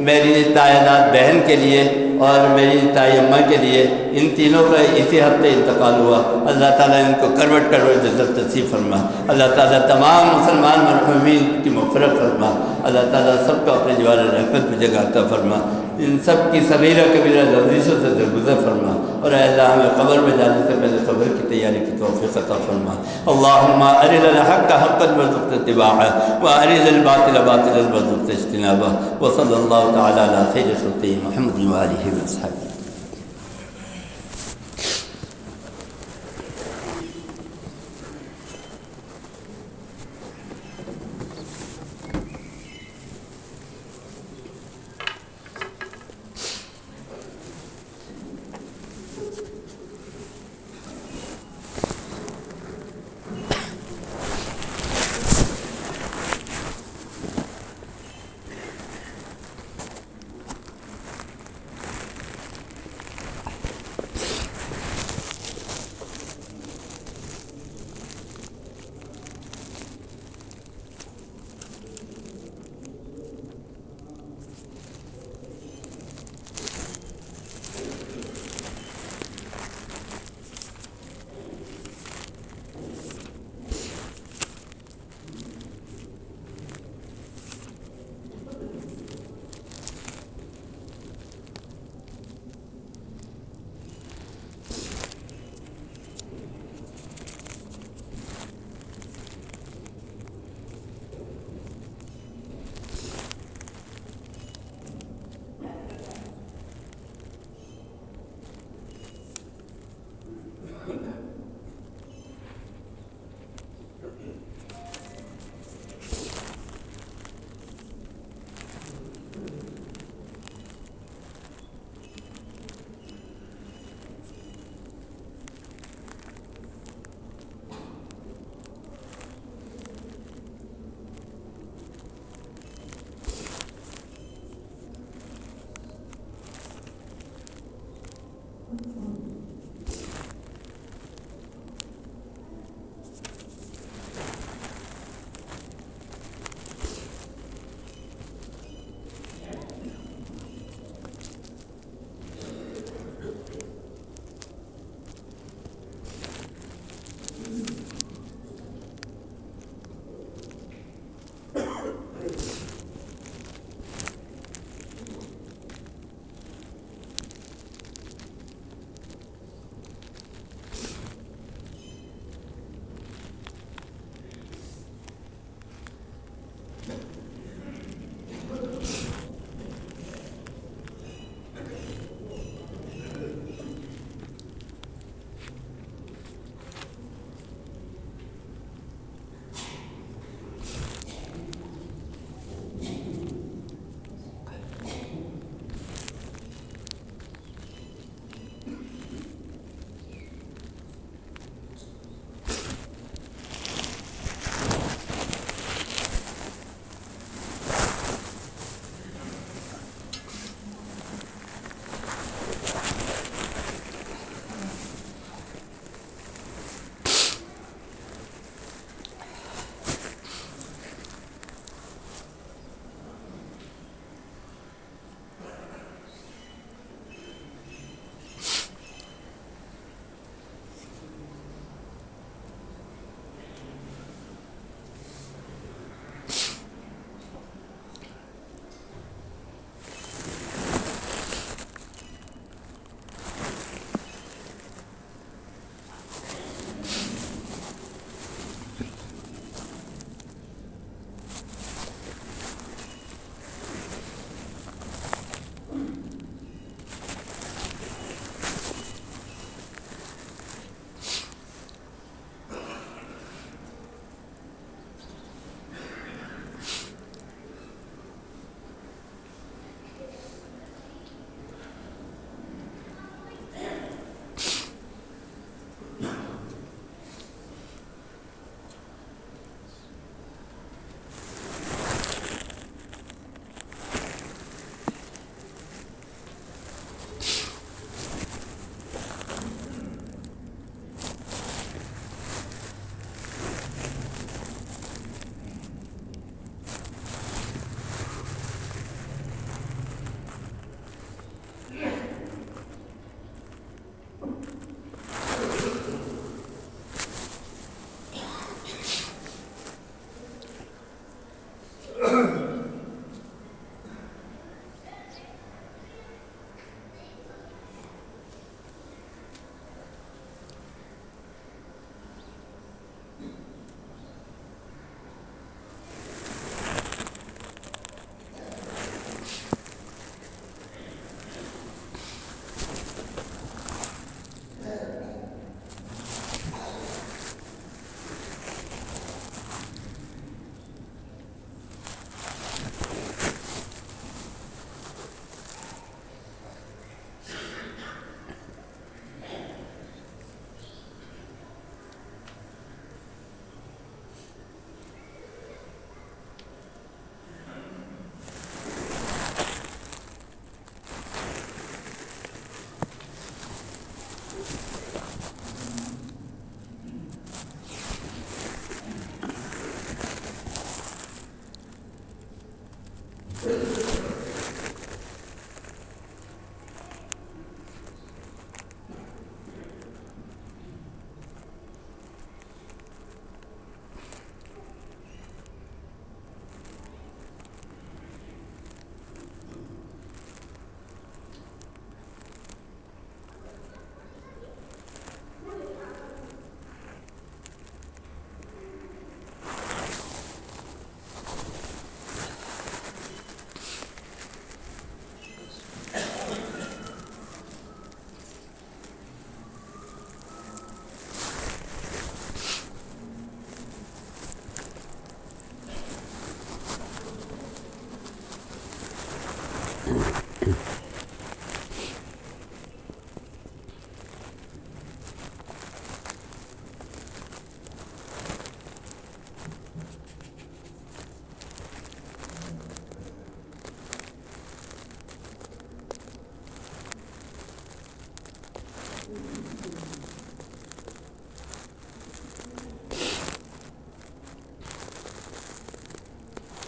میری تائیداد بہن کے لیے اور میری تائی اماں کے لیے، ان تینوں کا اسی ہفتے انتقال ہوا، اللہ تعالیٰ ان کو کروٹ کروٹ جنت نصیب فرما، اللہ تعالیٰ تمام مسلمان مرحومین کی مغفرت فرما، اللہ تعالیٰ سب کو اپنے جوار رحمت میں جگہ عطا فرما۔ ان سب کی صغیرہ کبیرہ لذیذوں سے درگزر فرما، اور اے اللہ ہمیں قبر میں جانے سے پہلے قبر کی تیاری کی توفیق عطا فرما۔ اللہم ارنا الحق حقا وارزقنا اتباعہ وارنا الباطل باطلا وارزقنا اجتنابہ، وصلی اللہ تعالی علی خیر خلقہ محمد وآلہ وصحبہ۔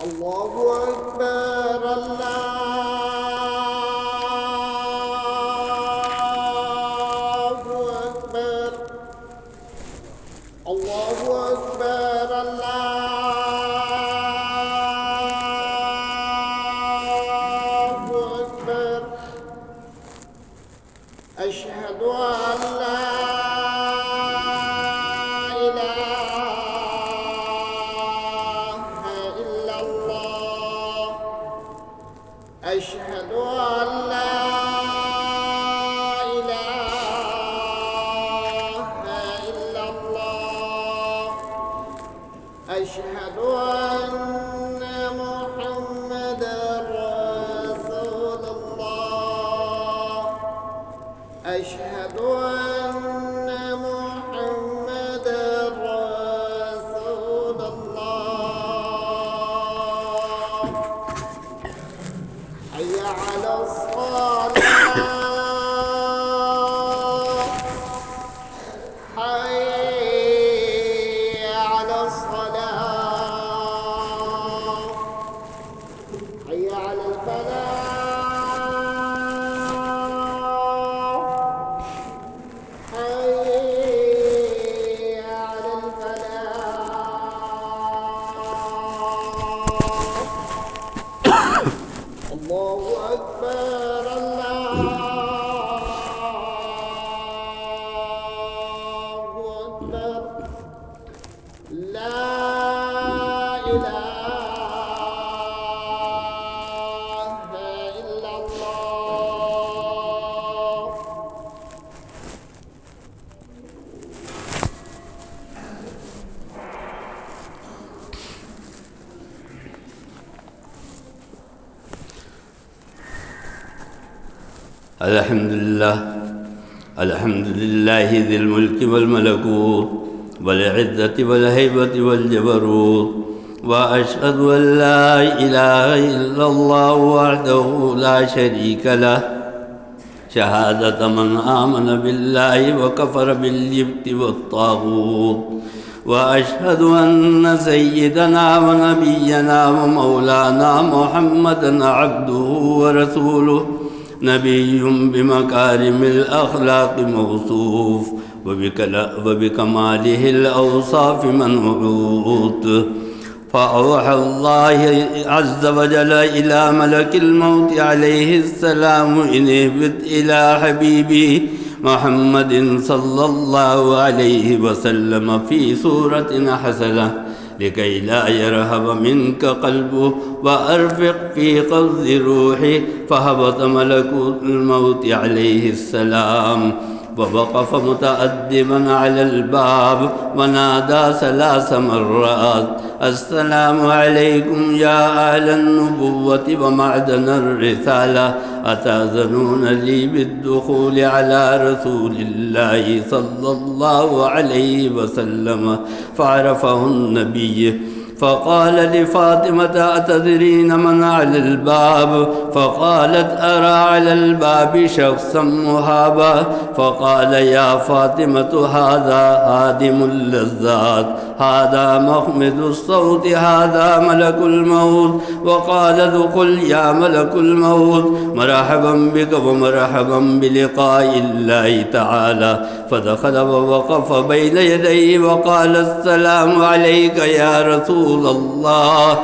الله أكبر الله أكبر الله أكبر الله أكبر أشهد أن لا أشهد أن لا إله إلا الله أشهد أن محمدا رسول الله أشهد أن محمدا رسول الله حي على الصلاة حي على الصلاة حي على الفلاح حي على الفلاح الله أكبر الله أكبر لا إله إلا الله الحمد لله ذي الملك والملكوت والعزة والهيبة والجبروت وأشهد أن لا إله إلا الله وحده لا شريك له شهادة من آمن بالله وكفر بالجبت والطاغوت وأشهد أن سيدنا ونبينا ومولانا محمدا عبده ورسوله نبي بمكارم الأخلاق موصوف وبكماله الأوصاف منعوت فأوحى الله عز وجل إلى ملك الموت عليه السلام إن اهبط إلى حبيبي محمد صلى الله عليه وسلم في صورة حسنة لكي لا يرهب منك قلبه وأرفق في قبض روحي فهبط ملك الموت عليه السلام ووقف متأدبا على الباب ونادى 3 مرات السلام عليكم يا أهل النبوة ومعدن الرسالة أتأذنون لي بالدخول على رسول الله صلى الله عليه وسلم فعرفه النبي فقال لفاطمة أتدرين من على الباب فقالت أرى على الباب شخصا مهابا فقال يا فاطمة هذا هادم اللذات هذا مخمد الصوت هذا ملك الموت وقال ادخل يا ملك الموت مرحبا بك ومرحبا بلقاء الله تعالى فدخل ووقف بين يديه وقال السلام عليك يا رسول الله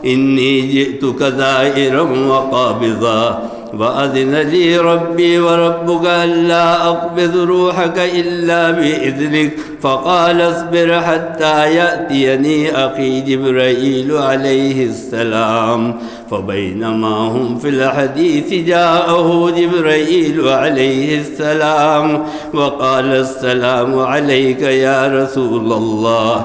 إني جئتك زائرا وقابضا وأذن لي ربي وربك ألا أقبض روحك إلا بإذنك فقال اصبر حتى يأتيني أخي جبرائيل عليه السلام فبينما هم في الحديث جاءه جبرائيل عليه السلام وقال السلام عليك يا رسول الله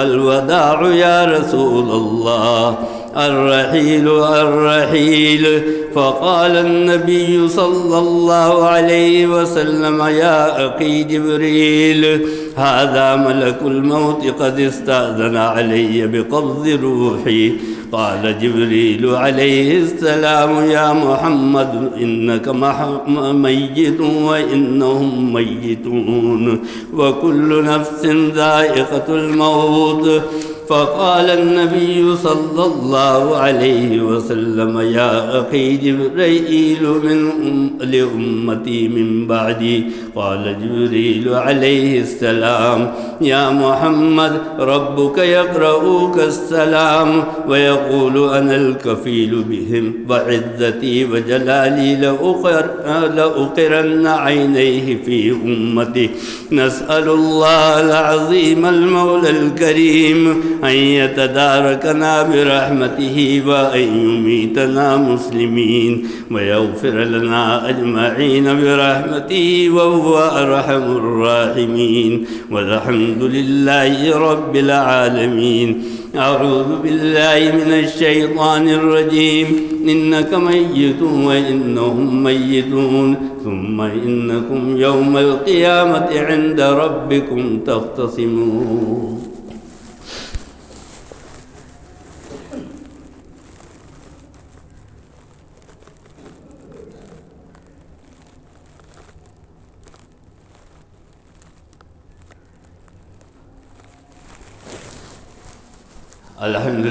الوداع يا رسول الله الرحيل الرحيل فقال النبي صلى الله عليه وسلم يا أخي جبريل هذا ملك الموت قد استأذن علي بقبض روحي قال جبريل عليه السلام يا محمد إنك ميت وإنهم ميتون وكل نفس ذائقة الموت فقال النبي صلى الله عليه وسلم يا أخي جبريل لأمتي من بعدي. قال جبريل عليه السلام يا محمد ربك يقرؤك السلام ويقول أنا الكفيل بهم وعزتي وجلالي لأقرن عينيه في أمتي. نسأل الله العظيم المولى الكريم أن يتداركنا برحمته وأن يميتنا مسلمين ويغفر لنا أجمعين برحمته وهو أرحم الراحمين. والحمد لله رب العالمين. أعوذ بالله من الشيطان الرجيم. إنك ميت وإنهم ميتون ثم إنكم يوم القيامة عند ربكم تختصمون. الحمد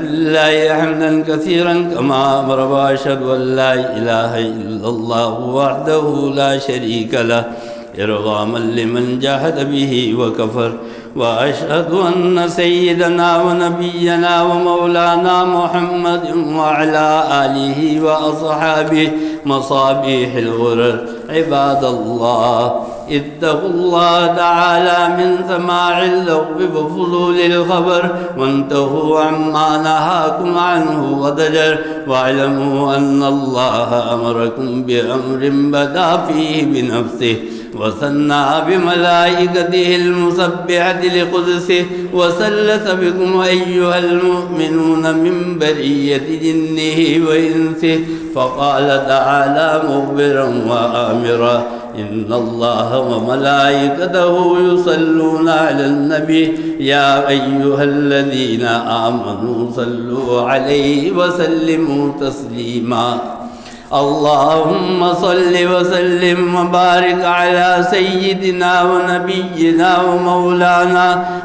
لله حمدا كثيرا كما أمر وأشهد أن لا إله إلا الله وحده لا شريك له إرغاما لمن جاهد به وكفر. وأشهد أن سيدنا ونبينا ومولانا محمد وعلى آله وأصحابه مصابيح الغرر. عباد الله اتقوا الله تعالى من سماع اللغو وفضول الخبر وانتهوا عما نهاكم عنه وضجر. واعلموا أن الله أمركم بأمر بدأ فيه بنفسه وثنى بملائكته المسبحة لقدسه وثلث بكم أيها المؤمنون من برية جنه وإنسه. فقال تعالى مخبرا وآمرا إن الله وملائكته يصلون على النبي يا أيها الذين آمنوا صلوا عليه وسلموا تسليما. اللهم صل وسلم وبارك على سيدنا ونبينا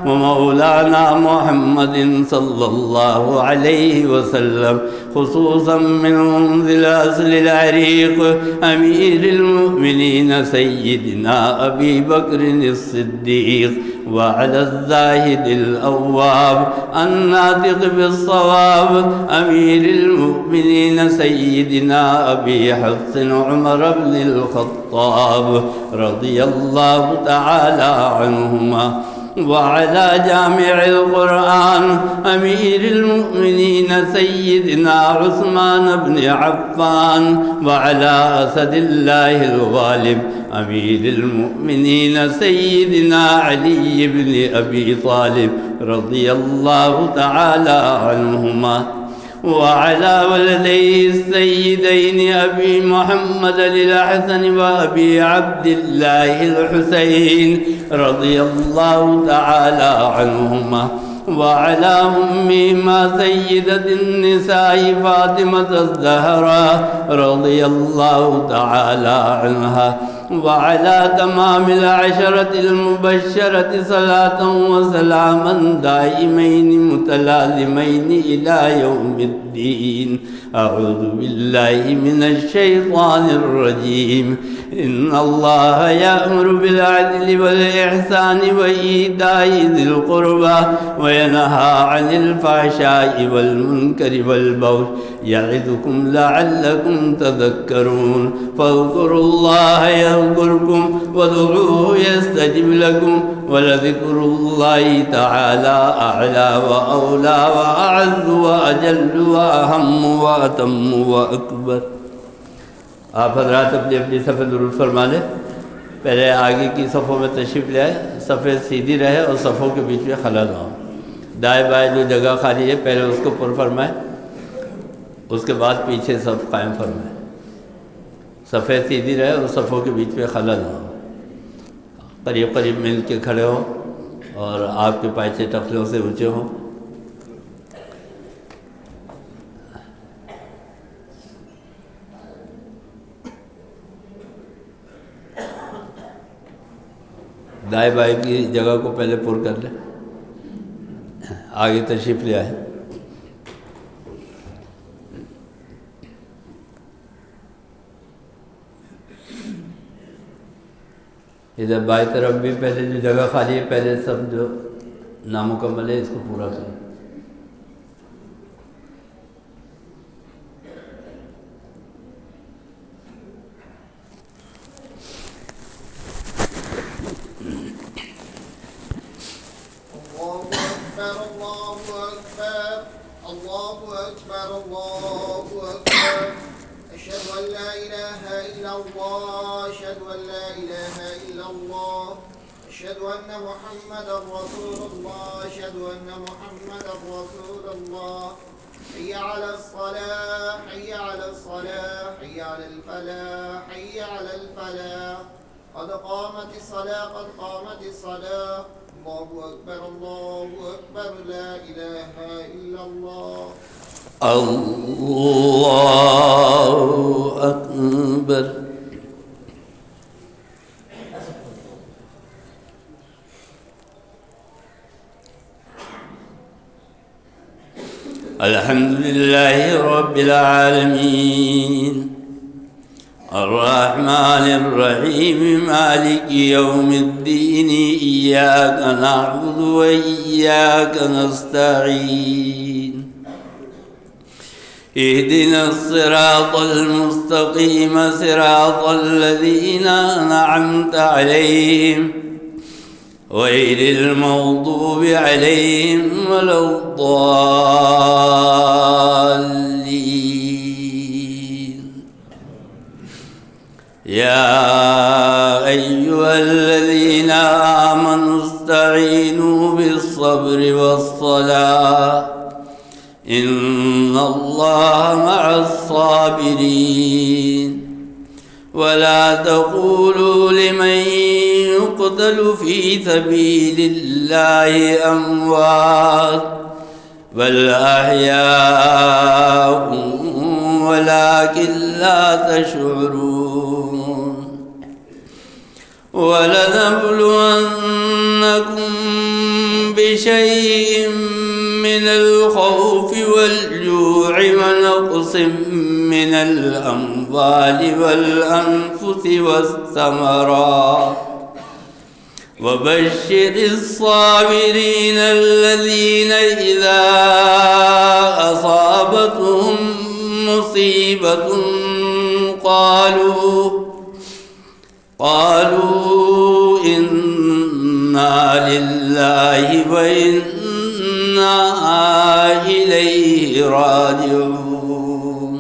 ومولانا محمد صلى الله عليه وسلم، خصوصا من منزل أصل العريق أمير المؤمنين سيدنا أبي بكر الصديق، وعلى الزاهد الأواب الناطق بالصواب أمير المؤمنين سيدنا أبي حفص عمر بن الخطاب رضي الله تعالى عنهما، وعلى جامع القرآن أمير المؤمنين سيدنا عثمان بن عفان، وعلى أسد الله الغالب أمير المؤمنين سيدنا علي بن أبي طالب رضي الله تعالى عنهما، وعلى ولديه السيدين أبي محمد الحسن وأبي عبد الله الحسين رضي الله تعالى عنهما، وعلى أمهما سيدة النساء فاطمة الزهراء رضي الله تعالى عنها، وعلى تمام العشرة المبشرة صلاة وسلاما دائمين متلازمين إلى يوم الدين. أعوذ بالله من الشيطان الرجيم. إن الله يأمر بالعدل والإحسان وإيتاء ذي القربى وينهى عن الفحشاء والمنكر والبغي يعظكم لعلكم تذكرون. فاذكروا الله يذكركم وادعوه يستجب لكم ولذكر الله تعالى أعلى وأولى وأعز وأجل وأهم وأتم وأكبر. آپ حضرات اپنی اپنی صفیں درود فرما لیں. پہلے آگے کی صفوں میں تشریف لے آئے، صفیں سیدھی رہے اور صفوں کے بیچ میں خلل نہ ہو. دائیں بائیں جو جگہ خالی ہے پہلے اس کو پر فرمائیں، اس کے بعد پیچھے صف قائم فرمائیں. صفیں سیدھی رہے اور صفوں کے بیچ میں خلل نہ ہو. قریب قریب مل کے کھڑے ہوں اور آپ کے پائچے ٹخلوں سے اونچے ہوں. دائیں بائیں کی جگہ کو پہلے پر کر لیں. آگے تشریف لے آئے. ادھر بائیں طرف بھی پہلے جو جگہ خالی ہے پہلے سب جو نامکمل ہے اس کو پورا کریں. أشهد أن محمدا رسول الله أشهد أن محمدا رسول الله حي على الصلاة حي على الصلاة حي على الفلاح حي على الفلاح قد قامت الصلاة قد قامت الصلاة الله أكبر لا إله إلا الله الله أكبر. الحمد لله رب العالمين الرحمن الرحيم مالك يوم الدين إياك نعبد وإياك نستعين اهدنا الصراط المستقيم صراط الذين أنعمت عليهم غير المغضوب عليهم ولا الضالين. يا أيها الذين آمنوا استعينوا بالصبر والصلاة إن الله مع الصابرين. ولا تقولوا لمن يقتل في سبيل الله أموات بل أحياء ولكن لا تشعرون. ولنبلونكم بشيء من الخوف والجوع ونقص من الأموال والأنفس والثمرات وبشر الصابرين الذين إذا أصابتهم مصيبة قالوا إنا لله وإنا إليه راجعون.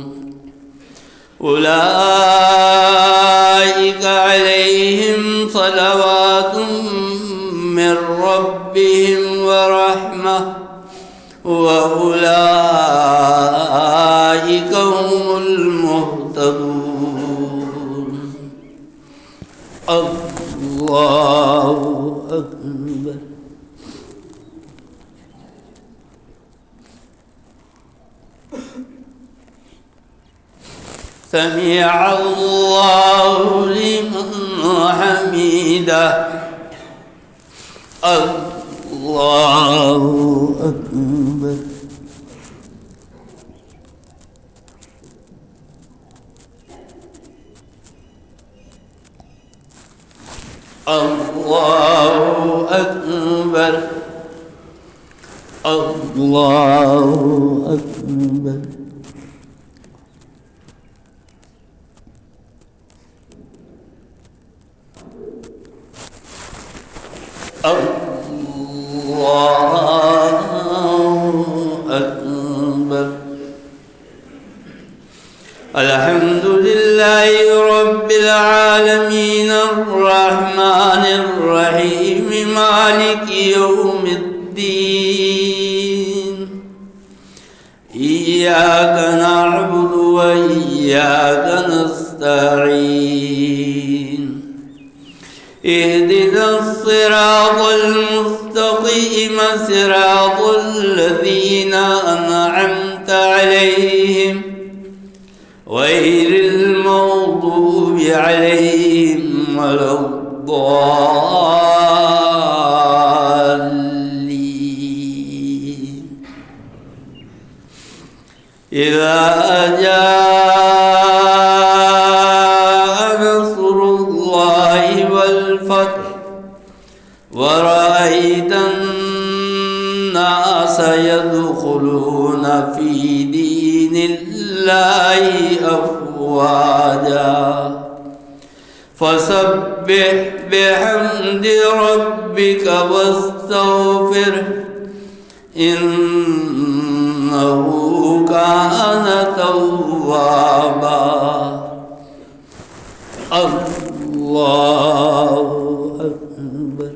أولئك عليهم صلوات من ربهم ورحمة وأولئك هم المهتدون. الله أكبر. سمع الله لمن حمده. الله أكبر. الله أكبر. الله أكبر. الله أكبر. الحمد لله رب العالمين الرحمن الرحيم مالك يوم الدين إياك نعبد وإياك نستعين اهدنا الصراط المستقيم صراط الذين أنعمت عليهم غير المغضوب عليهم ولا الضالين. إذا جاء نصر الله والفتح ورأيت الناس يدخلون في دين الله أفواجا فسبح بحمد ربك واستغفره إنه كان توابا الله أكبر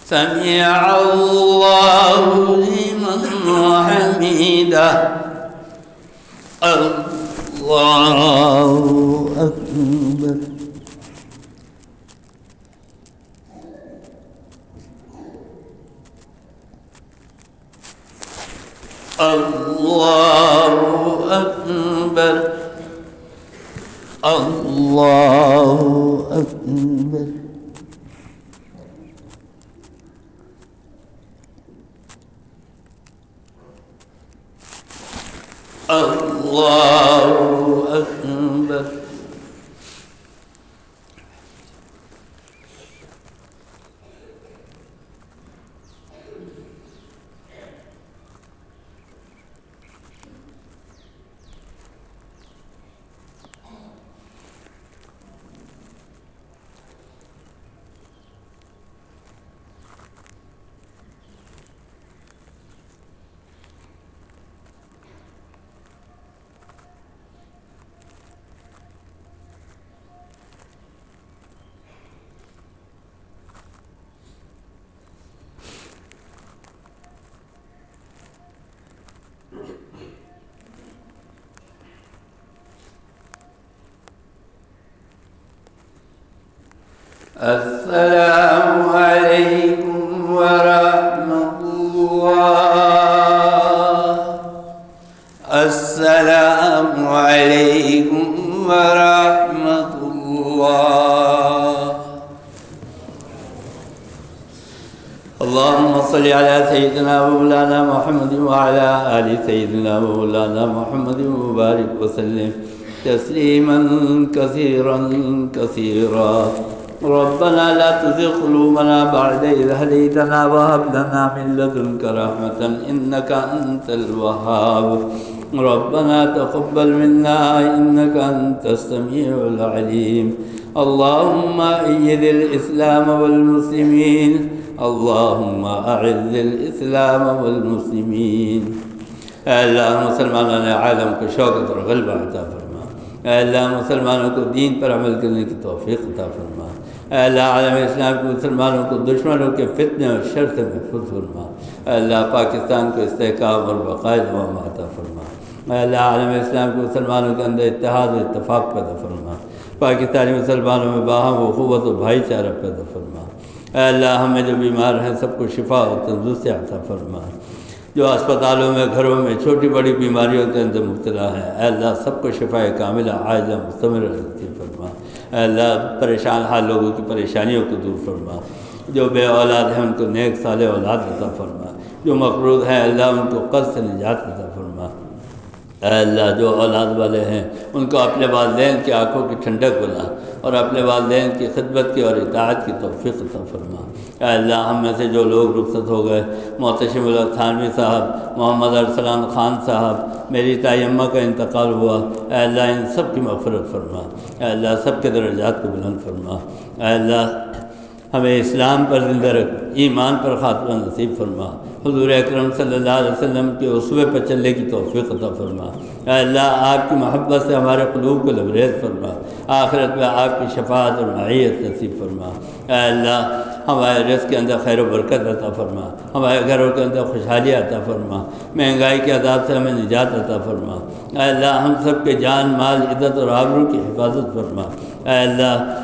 سمع الله لمن حمده الله أكبر الله أكبر الله أكبر الله أكبر السلام عليكم ورحمة الله السلام عليكم ورحمة الله اللهم صل على سيدنا ومولانا محمد وعلى آل سيدنا ومولانا محمد وبارك وسلم تسليما كثيرا كثيرا ربنا لا تزغ قلوبنا بعد إذ هديتنا وهب لنا من لدنك رحمة إنك أنت الوهاب ربنا تقبل منا إنك أنت السميع العليم اللهم أيد الإسلام والمسلمين اللهم أعز الإسلام والمسلمين اے اللہ مسلمانوں نے عالم کو شوکت اور غلبہ عطا فرما اے اللہ مسلمانوں کو دین پر عمل کرنے کی توفیق عطا فرما اے اللہ عالم اسلام کے مسلمانوں کو دشمنوں کے فتنے اور شر سے محفوظ فرما اے اللہ پاکستان کو استحکام اور بقائے دوام عطا فرما اے اللہ عالم اسلام کے مسلمانوں کے اندر اتحاد و اتفاق پیدا فرما پاکستانی مسلمانوں میں باہم اخوت و بھائی چارہ پیدا فرما اے اللہ ہمیں جو بیمار ہیں سب کو شفا اور تندرستی عطا فرما جو اسپتالوں میں گھروں میں چھوٹی بڑی بیماریوں کے اندر مبتلا ہیں اے اللہ سب کو شفا کاملہ عاجلہ مستمرہ نصیب فرما اے اللہ پریشان حال لوگوں کی پریشانیوں کو دور فرما جو بے اولاد ہیں ان کو نیک صالح اولاد عطا فرما جو مقروض ہیں اللہ ان کو قرض سے نجات عطا فرما اے اللہ جو اولاد والے ہیں ان کو اپنے والدین کی آنکھوں کی ٹھنڈک بنا اور اپنے والدین کی خدمت کی اور اطاعت کی توفیق عطا فرما اے اللہ ہم میں سے جو لوگ رخصت ہو گئے محتشم الحق تھانوی صاحب محمد ارسلان خان صاحب میری تائی اماں کا انتقال ہوا اے اللہ ان سب کی مغفرت فرما اے اللہ سب کے درجات کو بلند فرما اے اللہ ہمیں اسلام پر زندہ رکھ ایمان پر خاتمہ نصیب فرما حضور اکرم صلی اللہ علیہ وسلم کے اسوے پر چلنے کی توفیق عطا فرما اے اللہ آپ کی محبت سے ہمارے قلوب کو لبریز فرما آخرت میں آپ کی شفاعت اور معیت نصیب فرما اے اللہ ہمارے رزق کے اندر خیر و برکت عطا فرما ہمارے گھروں کے اندر خوشحالی عطا فرما مہنگائی کے عذاب سے ہمیں نجات عطا فرما اے اللہ ہم سب کے جان مال عزت اور آبرو کی حفاظت فرما اے اللہ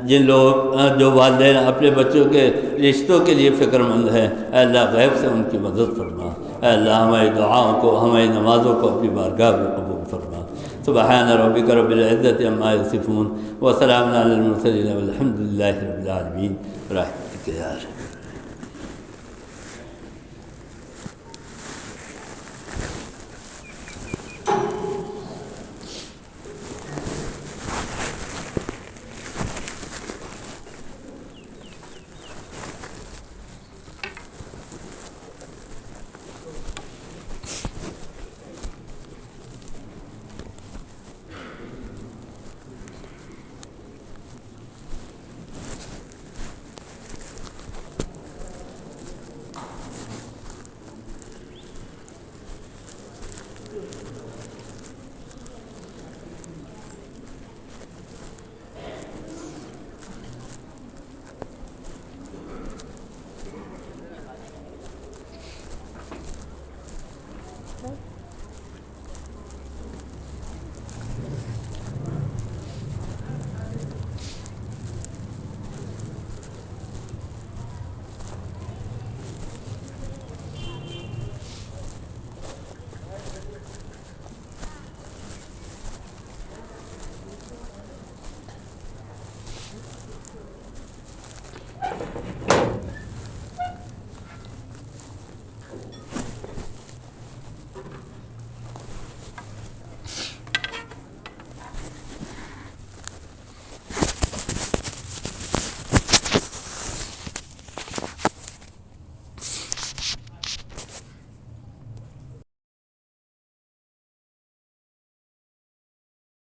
جن لوگ جو والدین اپنے بچوں کے رشتوں کے لیے فکر مند ہیں اے اللہ غیب سے ان کی مدد فرما اے اللہ ہماری دعاؤں کو ہماری نمازوں کو اپنی بارگاہ میں قبول فرما سبحان ربک رب العزت عما یصفون وسلام علی المرسلین والحمد للہ رب العالمین برحمتک یا رب.